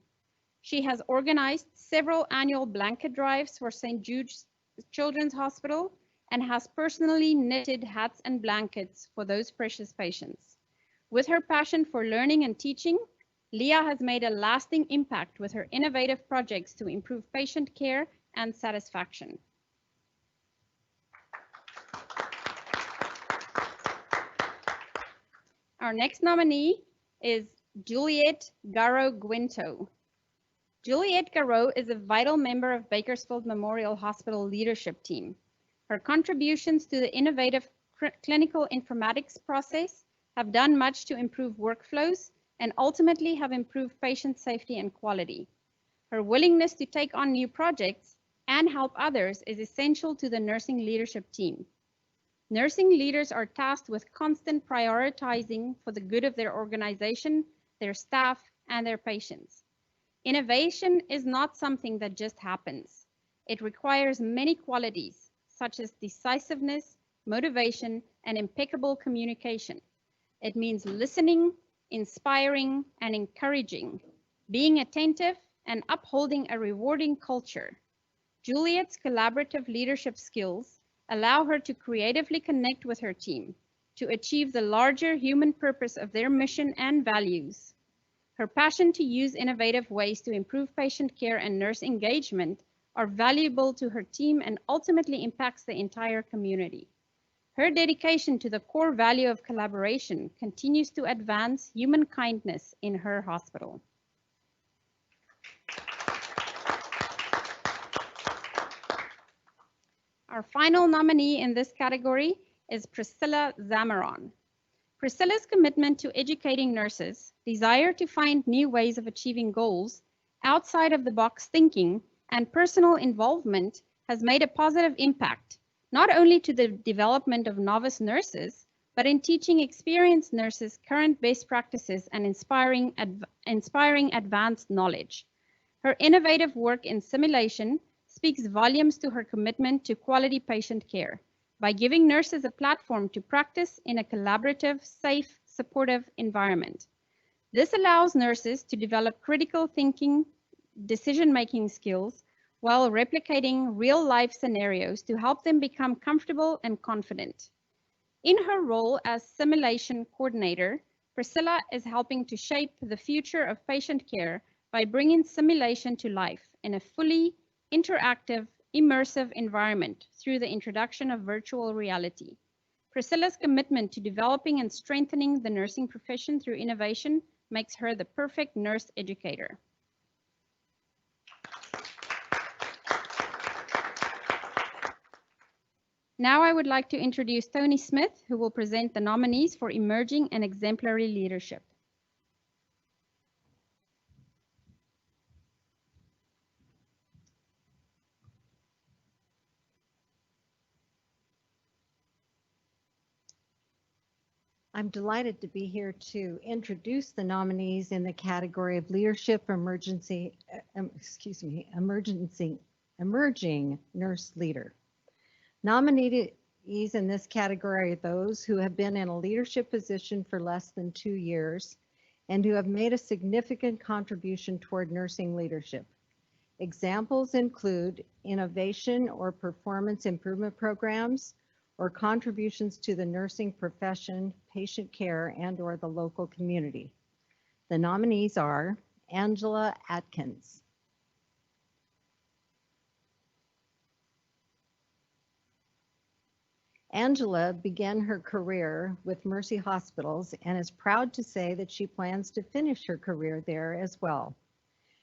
Speaker 12: She has organized several annual blanket drives for St. Jude's Children's Hospital and has personally knitted hats and blankets for those precious patients. With her passion for learning and teaching, Leah has made a lasting impact with her innovative projects to improve patient care and satisfaction. Our next nominee is Juliet Garro-Guinto. Juliet Garro is a vital member of Bakersfield Memorial Hospital leadership team. Her contributions to the innovative clinical informatics process have done much to improve workflows and ultimately have improved patient safety and quality. Her willingness to take on new projects and help others is essential to the nursing leadership team. Nursing leaders are tasked with constant prioritizing for the good of their organization, their staff, and their patients. Innovation is not something that just happens. It requires many qualities, such as decisiveness, motivation, and impeccable communication. It means listening, inspiring, and encouraging, being attentive, and upholding a rewarding culture. Juliet's collaborative leadership skills allow her to creatively connect with her team to achieve the larger human purpose of their mission and values. Her passion to use innovative ways to improve patient care and nurse engagement are valuable to her team and ultimately impacts the entire community. Her dedication to the core value of collaboration continues to advance human kindness in her hospital. Our final nominee in this category is Priscilla Zamaron. Priscilla's commitment to educating nurses, desire to find new ways of achieving goals, outside of the box thinking, and personal involvement has made a positive impact, not only to the development of novice nurses, but in teaching experienced nurses current best practices and inspiring advanced knowledge. Her innovative work in simulation speaks volumes to her commitment to quality patient care by giving nurses a platform to practice in a collaborative, safe, supportive environment. This allows nurses to develop critical thinking, decision-making skills while replicating real-life scenarios to help them become comfortable and confident. In her role as simulation coordinator, Priscilla is helping to shape the future of patient care by bringing simulation to life in a fully interactive, immersive environment through the introduction of virtual reality. Priscilla's commitment to developing and strengthening the nursing profession through innovation makes her the perfect nurse educator. Now I would like to introduce Tony Smith, who will present the nominees for emerging and exemplary leadership.
Speaker 1: I'm delighted to be here to introduce the nominees in the category of leadership emerging nurse leader. Nominees in this category are those who have been in a leadership position for less than 2 years and who have made a significant contribution toward nursing leadership. Examples include innovation or performance improvement programs, or contributions to the nursing profession, patient care, and/or the local community. The nominees are Angela Atkins, Angela began her career with Mercy Hospitals and is proud to say that she plans to finish her career there as well.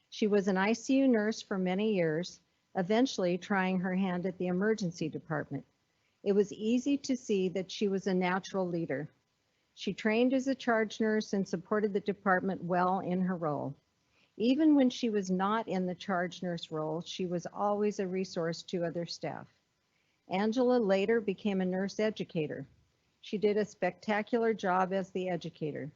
Speaker 1: She was an ICU nurse for many years, eventually trying her hand at the emergency department. It was easy to see that she was a natural leader.
Speaker 13: She trained as a charge nurse and supported the department well in her role. Even when she was not in the charge nurse role, she was always a resource to other staff. Angela later became a nurse educator. She did a spectacular job as the educator.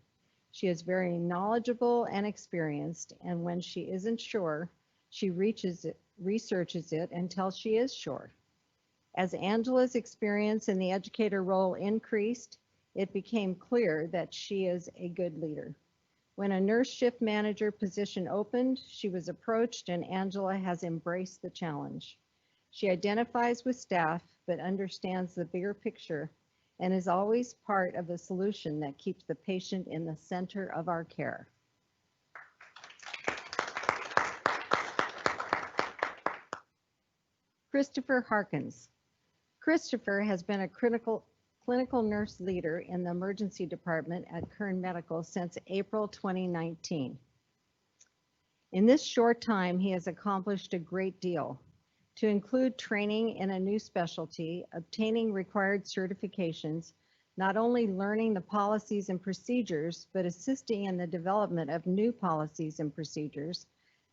Speaker 13: She is very knowledgeable and experienced, and when she isn't sure, she researches it until she is sure. As Angela's experience in the educator role increased, it became clear that she is a good leader. When a nurse shift manager position opened, she was approached, and Angela has embraced the challenge. She identifies with staff, but understands the bigger picture and is always part of the solution that keeps the patient in the center of our care. Christopher Harkins. Christopher has been a clinical nurse leader in the emergency department at Kern Medical since April 2019. In this short time, he has accomplished a great deal, to include training in a new specialty, obtaining required certifications, not only learning the policies and procedures, but assisting in the development of new policies and procedures,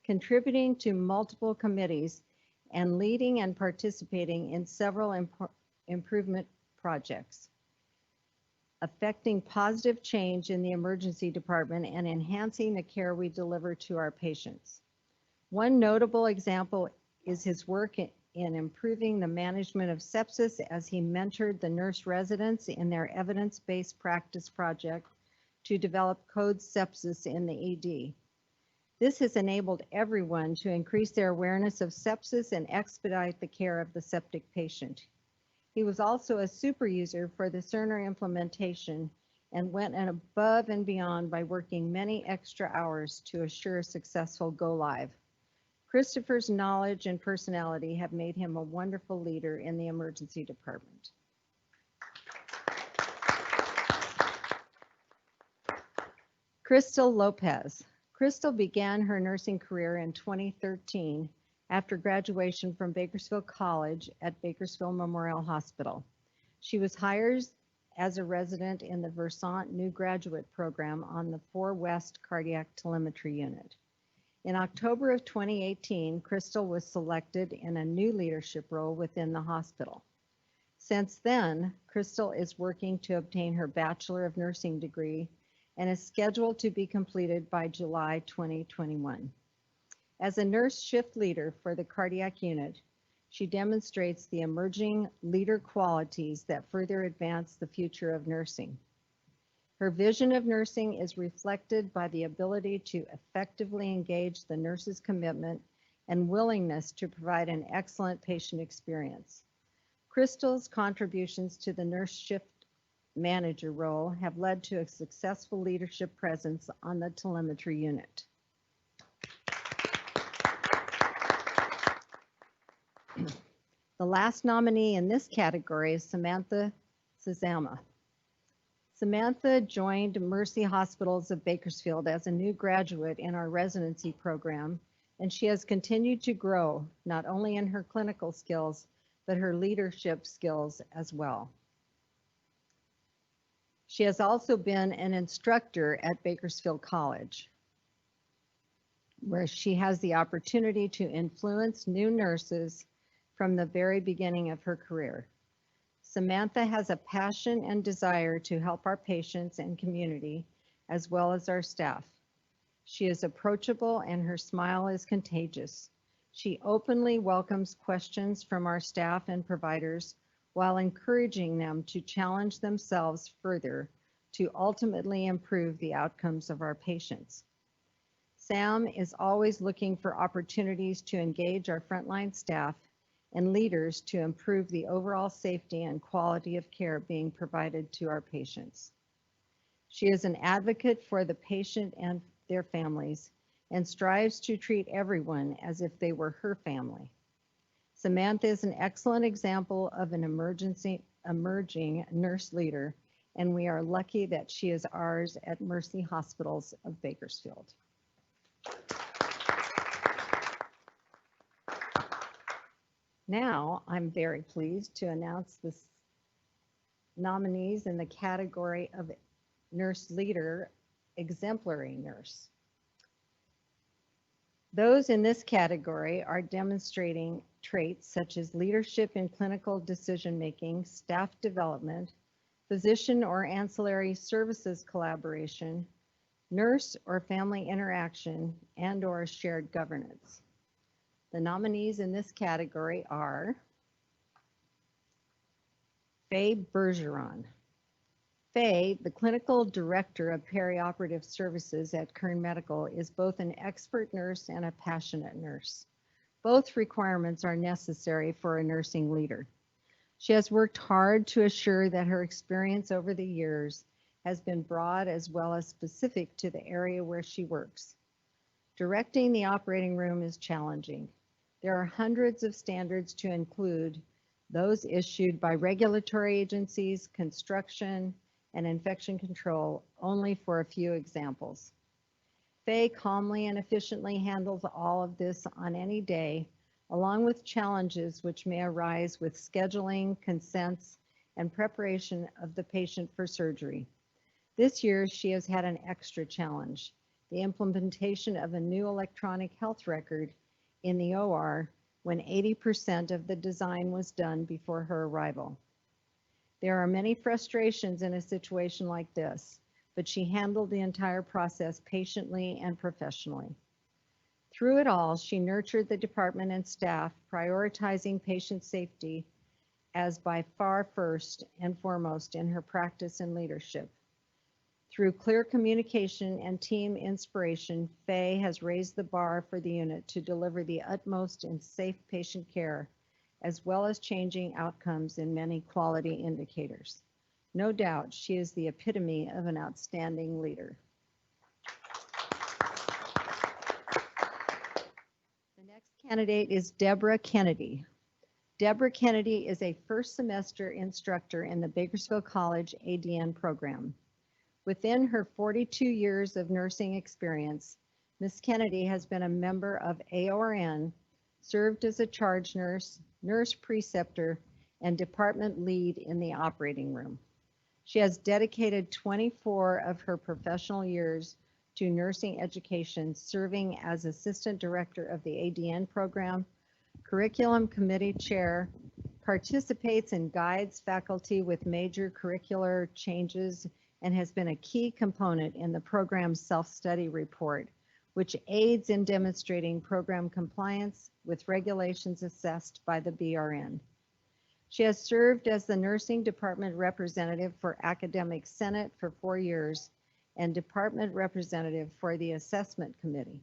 Speaker 13: contributing to multiple committees, and leading and participating in several improvement projects, affecting positive change in the emergency department and enhancing the care we deliver to our patients. One notable example is his work in improving the management of sepsis as he mentored the nurse residents in their evidence-based practice project to develop code sepsis in the ED. This has enabled everyone to increase their awareness of sepsis and expedite the care of the septic patient. He was also a super user for the Cerner implementation and went above and beyond by working many extra hours to assure a successful go live. Christopher's knowledge and personality have made him a wonderful leader in the emergency department. Crystal Lopez. Crystal began her nursing career in 2013 after graduation from Bakersfield College at Bakersfield Memorial Hospital. She was hired as a resident in the Versant New Graduate Program on the 4 West Cardiac Telemetry Unit. In October of 2018, Crystal was selected in a new leadership role within the hospital. Since then, Crystal is working to obtain her Bachelor of Nursing degree and is scheduled to be completed by July 2021. As a nurse shift leader for the cardiac unit, she demonstrates the emerging leader qualities that further advance the future of nursing. Her vision of nursing is reflected by the ability to effectively engage the nurse's commitment and willingness to provide an excellent patient experience. Crystal's contributions to the nurse shift manager role have led to a successful leadership presence on the telemetry unit. The last nominee in this category is Samantha Sazama. Samantha joined Mercy Hospitals of Bakersfield as a new graduate in our residency program, and she has continued to grow, not only in her clinical skills, but her leadership skills as well. She has also been an instructor at Bakersfield College, where she has the opportunity to influence new nurses from the very beginning of her career. Samantha has a passion and desire to help our patients and community, as well as our staff. She is approachable and her smile is contagious. She openly welcomes questions from our staff and providers while encouraging them to challenge themselves further to ultimately improve the outcomes of our patients. Sam is always looking for opportunities to engage our frontline staff and leaders to improve the overall safety and quality of care being provided to our patients. She is an advocate for the patient and their families and strives to treat everyone as if they were her family. Samantha is an excellent example of an emerging nurse leader, and we are lucky that she is ours at Mercy Hospitals of Bakersfield. Now, I'm very pleased to announce the nominees in the category of nurse leader, exemplary nurse. Those in this category are demonstrating traits such as leadership in clinical decision-making, staff development, physician or ancillary services collaboration, nurse or family interaction, and/or shared governance. The nominees in this category are Faye Bergeron. Faye, the clinical director of perioperative services at Kern Medical, is both an expert nurse and a passionate nurse. Both requirements are necessary for a nursing leader. She has worked hard to assure that her experience over the years has been broad as well as specific to the area where she works. Directing the operating room is challenging. There are hundreds of standards to include those issued by regulatory agencies, construction, and infection control, only for a few examples. Faye calmly and efficiently handles all of this on any day, along with challenges which may arise with scheduling, consents, and preparation of the patient for surgery. This year, she has had an extra challenge, the implementation of a new electronic health record in the OR when 80% of the design was done before her arrival. There are many frustrations in a situation like this, but she handled the entire process patiently and professionally. Through it all, she nurtured the department and staff, prioritizing patient safety as by far first and foremost in her practice and leadership. Through clear communication and team inspiration, Faye has raised the bar for the unit to deliver the utmost in safe patient care, as well as changing outcomes in many quality indicators. No doubt, she is the epitome of an outstanding leader. The next candidate is Deborah Kennedy. Deborah Kennedy is a first semester instructor in the Bakersfield College ADN program. Within her 42 years of nursing experience, Ms. Kennedy has been a member of AORN, served as a charge nurse, nurse preceptor, and department lead in the operating room. She has dedicated 24 of her professional years to nursing education, serving as assistant director of the ADN program, curriculum committee chair, participates and guides faculty with major curricular changes, and has been a key component in the program's self-study report, which aids in demonstrating program compliance with regulations assessed by the BRN. She has served as the nursing department representative for Academic Senate for 4 years and department representative for the assessment committee.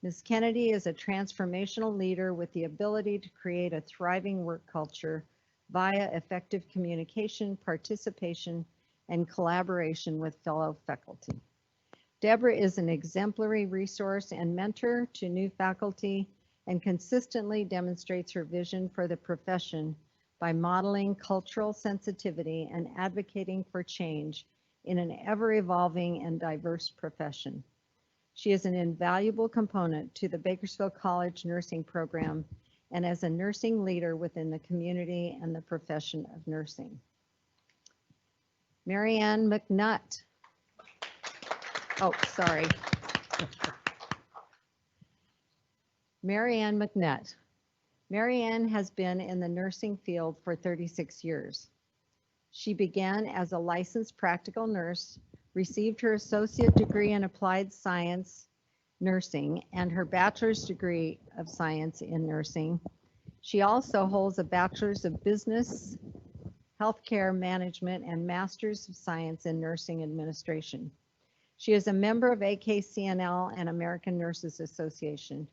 Speaker 13: Ms. Kennedy is a transformational leader with the ability to create a thriving work culture via effective communication, participation, and collaboration with fellow faculty. Deborah is an exemplary resource and mentor to new faculty and consistently demonstrates her vision for the profession by modeling cultural sensitivity and advocating for change in an ever-evolving and diverse profession. She is an invaluable component to the Bakersfield College nursing program and as a nursing leader within the community and the profession of nursing. Marianne McNutt. Oh, sorry. Marianne McNutt. Marianne has been in the nursing field for 36 years. She began as a licensed practical nurse, received her associate degree in applied science nursing and her bachelor's degree of science in nursing. She also holds a bachelor's of business, healthcare management, and master's of science in nursing administration. She is a member of AKCNL and American Nurses Association.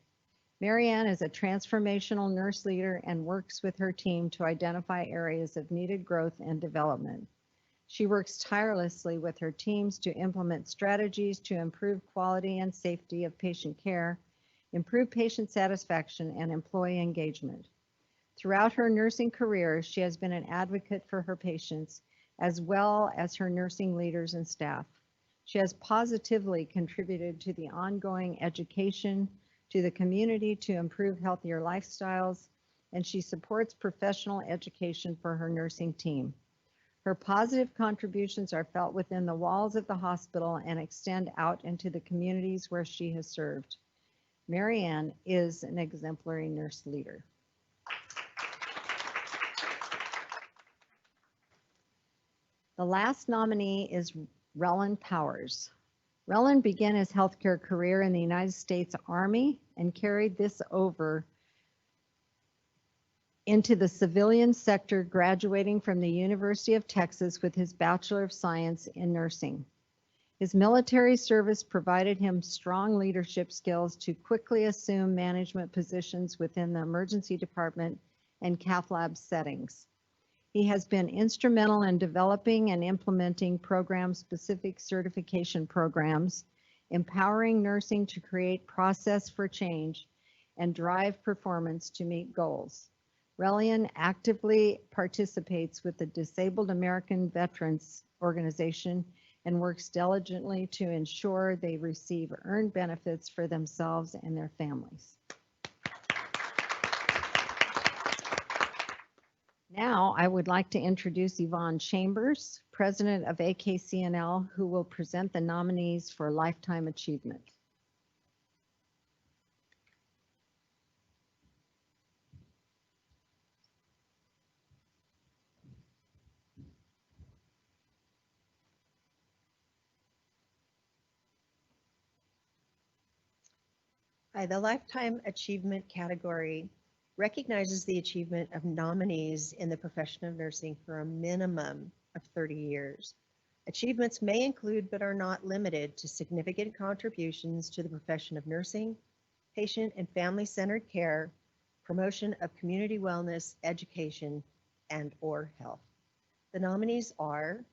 Speaker 13: Marianne is a transformational nurse leader and works with her team to identify areas of needed growth and development. She works tirelessly with her teams to implement strategies to improve quality and safety of patient care, improve patient satisfaction, and employee engagement. Throughout her nursing career, she has been an advocate for her patients as well as her nursing leaders and staff. She has positively contributed to the ongoing education to the community to improve healthier lifestyles, and she supports professional education for her nursing team. Her positive contributions are felt within the walls of the hospital and extend out into the communities where she has served. Mary Ann is an exemplary nurse leader. The last nominee is Relin Powers. Relin began his healthcare career in the United States Army and carried this over into the civilian sector, graduating from the University of Texas with his Bachelor of Science in Nursing. His military service provided him strong leadership skills to quickly assume management positions within the emergency department and cath lab settings. He has been instrumental in developing and implementing program-specific certification programs, empowering nursing to create process for change and drive performance to meet goals. Relian actively participates with the Disabled American Veterans Organization and works diligently to ensure they receive earned benefits for themselves and their families. Now, I would like to introduce Yvonne Chambers, President of AKCNL, who will present the nominees for Lifetime Achievement.
Speaker 1: Hi, the Lifetime Achievement category recognizes the achievement of nominees in the profession of nursing for a minimum of 30 years. Achievements may include, but are not limited to, significant contributions to the profession of nursing, patient and family-centered care, promotion of community wellness, education, and/or health. The nominees are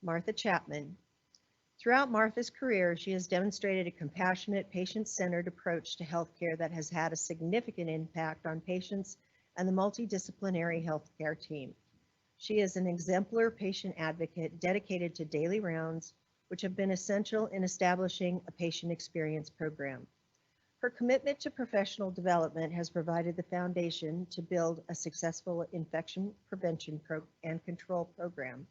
Speaker 1: Martha Chapman. Throughout Martha's career, she has demonstrated a compassionate, patient-centered approach to healthcare that has had a significant impact on patients and the multidisciplinary healthcare team. She is an exemplar patient advocate dedicated to daily rounds, which have been essential in establishing a patient experience program. Her commitment to professional development has provided the foundation to build a successful infection prevention and control program.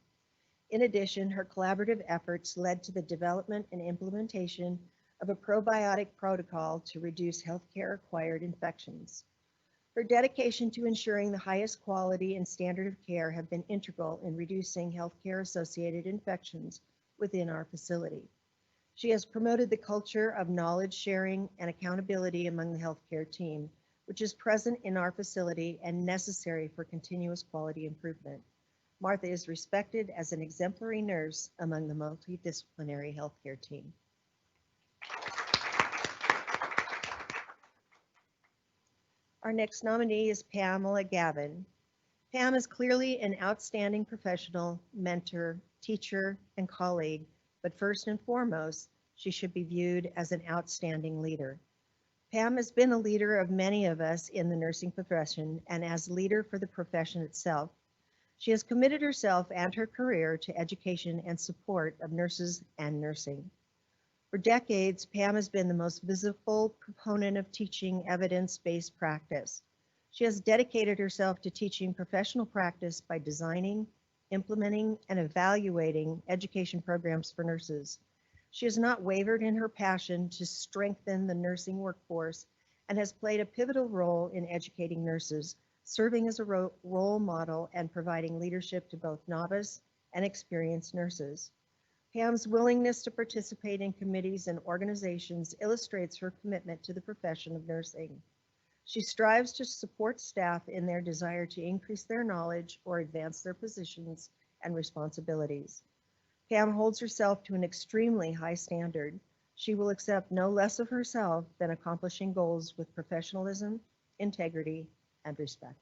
Speaker 1: In addition, her collaborative efforts led to the development and implementation of a probiotic protocol to reduce healthcare-acquired infections. Her dedication to ensuring the highest quality and standard of care have been integral in reducing healthcare-associated infections within our facility. She has promoted the culture of knowledge sharing and accountability among the healthcare team, which is present in our facility and necessary for continuous quality improvement. Martha is respected as an exemplary nurse among the multidisciplinary healthcare team. Our next nominee is Pamela Gavin. Pam is clearly an outstanding professional, mentor, teacher, and colleague, but first and foremost, she should be viewed as an outstanding leader. Pam has been a leader of many of us in the nursing profession, and as leader for the profession itself, she has committed herself and her career to education and support of nurses and nursing. For decades, Pam has been the most visible proponent of teaching evidence-based practice. She has dedicated herself to teaching professional practice by designing, implementing, and evaluating education programs for nurses. She has not wavered in her passion to strengthen the nursing workforce and has played a pivotal role in educating nurses, serving as a role model and providing leadership to both novice and experienced nurses. Pam's willingness to participate in committees and organizations illustrates her commitment to the profession of nursing. She strives to support staff in their desire to increase their knowledge or advance their positions and responsibilities. Pam holds herself to an extremely high standard. She will accept no less of herself than accomplishing goals with professionalism, integrity, and respect.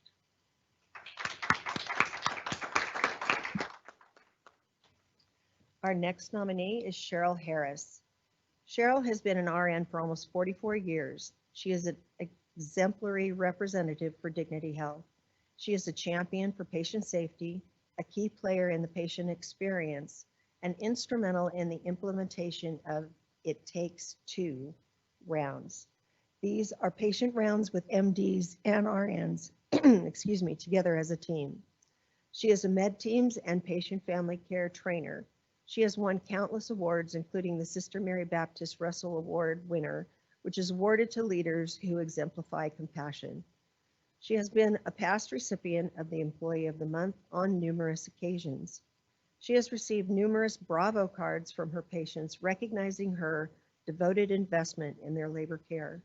Speaker 1: Our next nominee is Cheryl Harris. Cheryl has been an RN for almost 44 years. She is an exemplary representative for Dignity Health. She is a champion for patient safety, a key player in the patient experience, and instrumental in the implementation of It Takes Two rounds. These are patient rounds with MDs and RNs, excuse me, together as a team. She is a med teams and patient family care trainer. She has won countless awards, including the Sister Mary Baptist Russell Award winner, which is awarded to leaders who exemplify compassion. She has been a past recipient of the Employee of the Month on numerous occasions. She has received numerous Bravo cards from her patients recognizing her devoted investment in their labor care.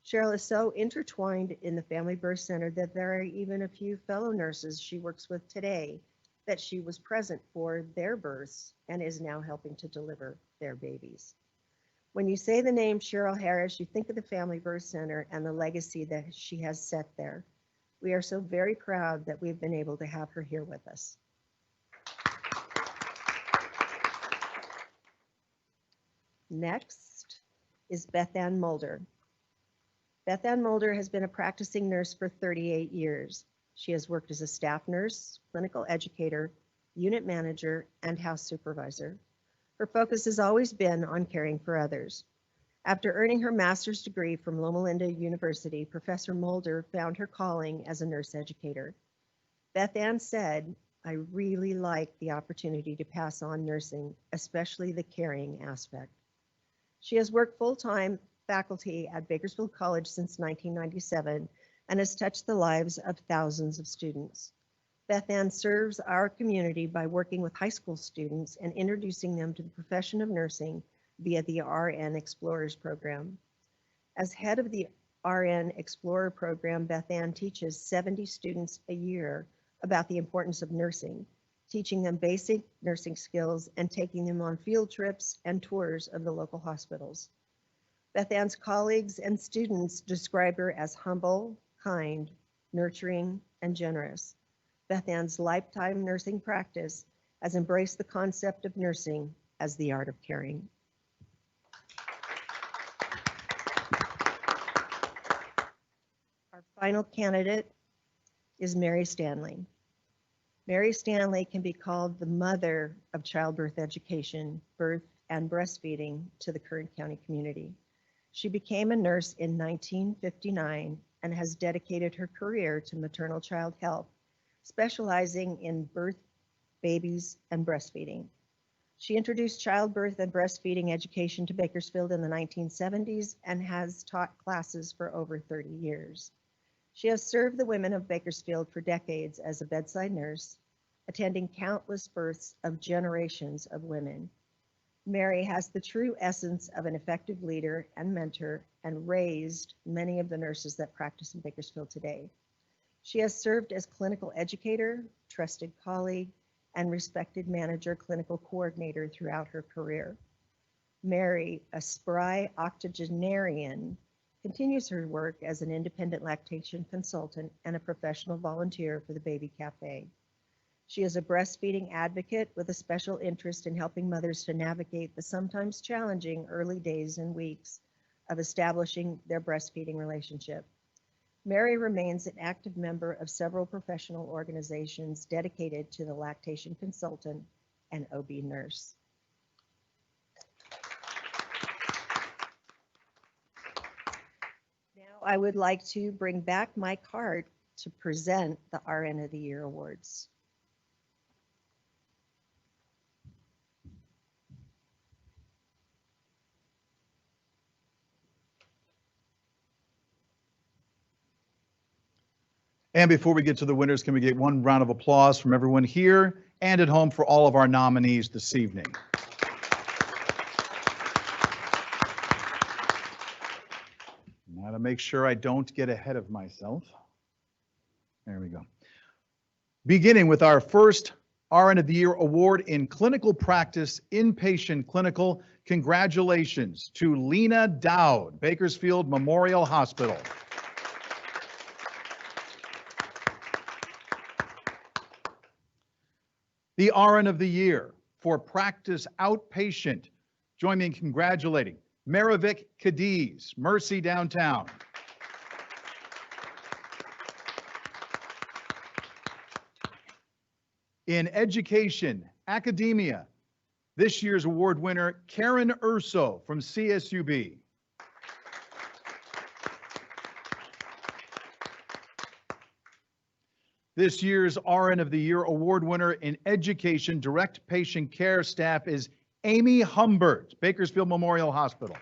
Speaker 1: Cheryl is so intertwined in the Family Birth Center that there are even a few fellow nurses she works with today that she was present for their births and is now helping to deliver their babies. When you say the name Cheryl Harris, you think of the Family Birth Center and the legacy that she has set there. We are so very proud that we've been able to have her here with us. Next is Beth Ann Mulder. Beth Ann Mulder has been a practicing nurse for 38 years. She has worked as a staff nurse, clinical educator, unit manager, and house supervisor. Her focus has always been on caring for others. After earning her master's degree from Loma Linda University, Professor Mulder found her calling as a nurse educator. Beth Ann said, "I really like the opportunity to pass on nursing, especially the caring aspect." She has worked full-time faculty at Bakersfield College since 1997 and has touched the lives of thousands of students. Beth Ann serves our community by working with high school students and introducing them to the profession of nursing via the RN Explorers program. As head of the RN Explorer program, Beth Ann teaches 70 students a year about the importance of nursing, teaching them basic nursing skills and taking them on field trips and tours of the local hospitals. Beth Ann's colleagues and students describe her as humble, kind, nurturing, and generous. Beth Ann's lifetime nursing practice has embraced the concept of nursing as the art of caring. Our final candidate is Mary Stanley. Mary Stanley can be called the mother of childbirth education, birth, and breastfeeding to the Kern County community. She became a nurse in 1959 and has dedicated her career to maternal child health, specializing in birth, babies, and breastfeeding. She introduced childbirth and breastfeeding education to Bakersfield in the 1970s and has taught classes for over 30 years. She has served the women of Bakersfield for decades as a bedside nurse, attending countless births of generations of women. Mary has the true essence of an effective leader and mentor and raised many of the nurses that practice in Bakersfield today. She has served as clinical educator, trusted colleague, and respected manager clinical coordinator throughout her career. Mary, a spry octogenarian, continues her work as an independent lactation consultant and a professional volunteer for the Baby Cafe. She is a breastfeeding advocate with a special interest in helping mothers to navigate the sometimes challenging early days and weeks of establishing their breastfeeding relationship. Mary remains an active member of several professional organizations dedicated to the lactation consultant and OB nurse. Now I would like to bring back Mike Hart to present the RN of the Year Awards.
Speaker 2: And before we get to the winners, can we get one round of applause from everyone here and at home for all of our nominees this evening? Now to make sure I don't get ahead of myself. There we go. Beginning with our first RN of the Year award in clinical practice, inpatient clinical. Congratulations to Lena Dowd, Bakersfield Memorial Hospital. The RN of the Year for practice outpatient. Join me in congratulating Maravik Cadiz, Mercy Downtown. In education, academia, this year's award winner, Karen Urso from CSUB. This year's RN of the Year award winner in education, direct patient care staff is Amy Humbert, Bakersfield Memorial Hospital.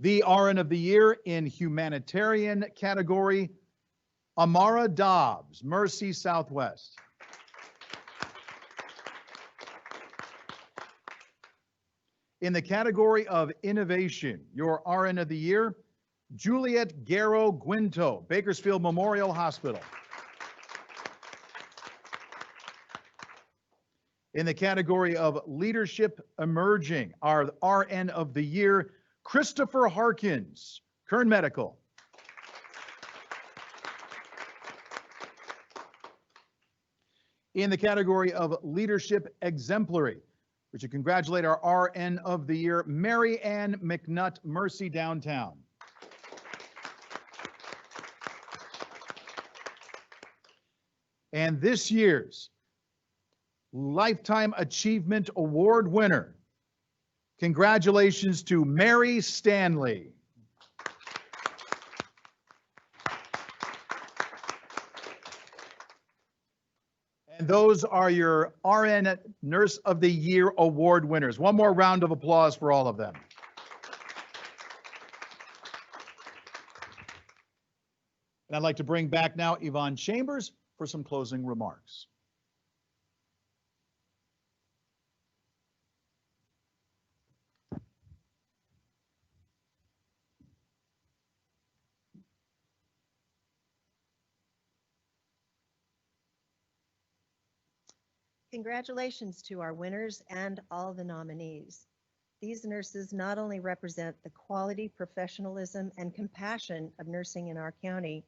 Speaker 2: The RN of the Year in humanitarian category, Amara Dobbs, Mercy Southwest. In the category of innovation, your RN of the Year, Juliet Guerrero Guinto, Bakersfield Memorial Hospital. In the category of leadership emerging, our RN of the Year, Christopher Harkins, Kern Medical. In the category of leadership exemplary, we should congratulate our RN of the Year, Mary Ann McNutt, Mercy Downtown. And this year's Lifetime Achievement Award winner, congratulations to Mary Stanley. And those are your RN Nurse of the Year award winners. One more round of applause for all of them. And I'd like to bring back now Yvonne Chambers for some closing remarks.
Speaker 1: Congratulations to our winners and all the nominees. These nurses not only represent the quality, professionalism, and compassion of nursing in our county,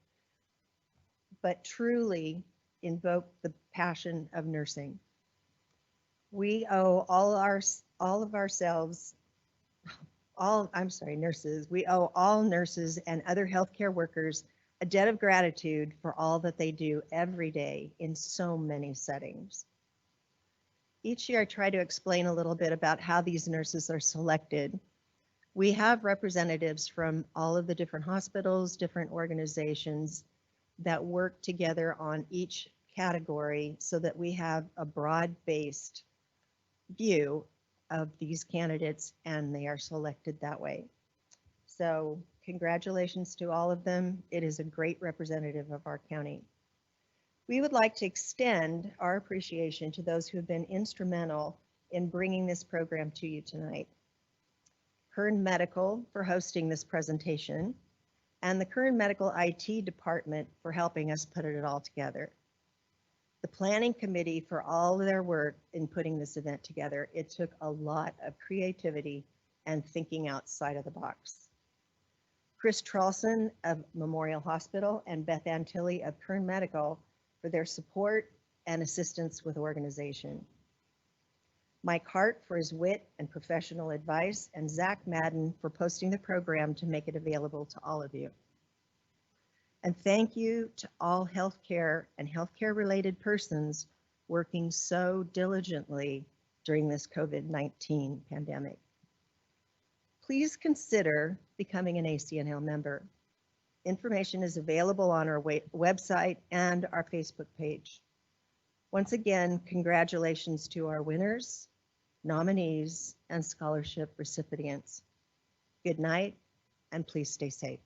Speaker 1: but truly invoke the passion of nursing. We owe nurses. We owe all nurses and other healthcare workers a debt of gratitude for all that they do every day in so many settings. Each year I try to explain a little bit about how these nurses are selected. We have representatives from all of the different hospitals, different organizations that work together on each category so that we have a broad-based view of these candidates and they are selected that way. So congratulations to all of them. It is a great representative of our county. We would like to extend our appreciation to those who have been instrumental in bringing this program to you tonight. Kern Medical for hosting this presentation, and the Kern Medical IT department for helping us put it all together. The planning committee for all of their work in putting this event together. It took a lot of creativity and thinking outside of the box. Chris Trolson of Memorial Hospital and Beth Antilli of Kern Medical for their support and assistance with organization. Mike Hart for his wit and professional advice, and Zach Madden for posting the program to make it available to all of you. And thank you to all healthcare and healthcare related persons working so diligently during this COVID-19 pandemic. Please consider becoming an ACNL member. Information is available on our website and our Facebook page. Once again, congratulations to our winners, nominees, and scholarship recipients. Good night, and please stay safe.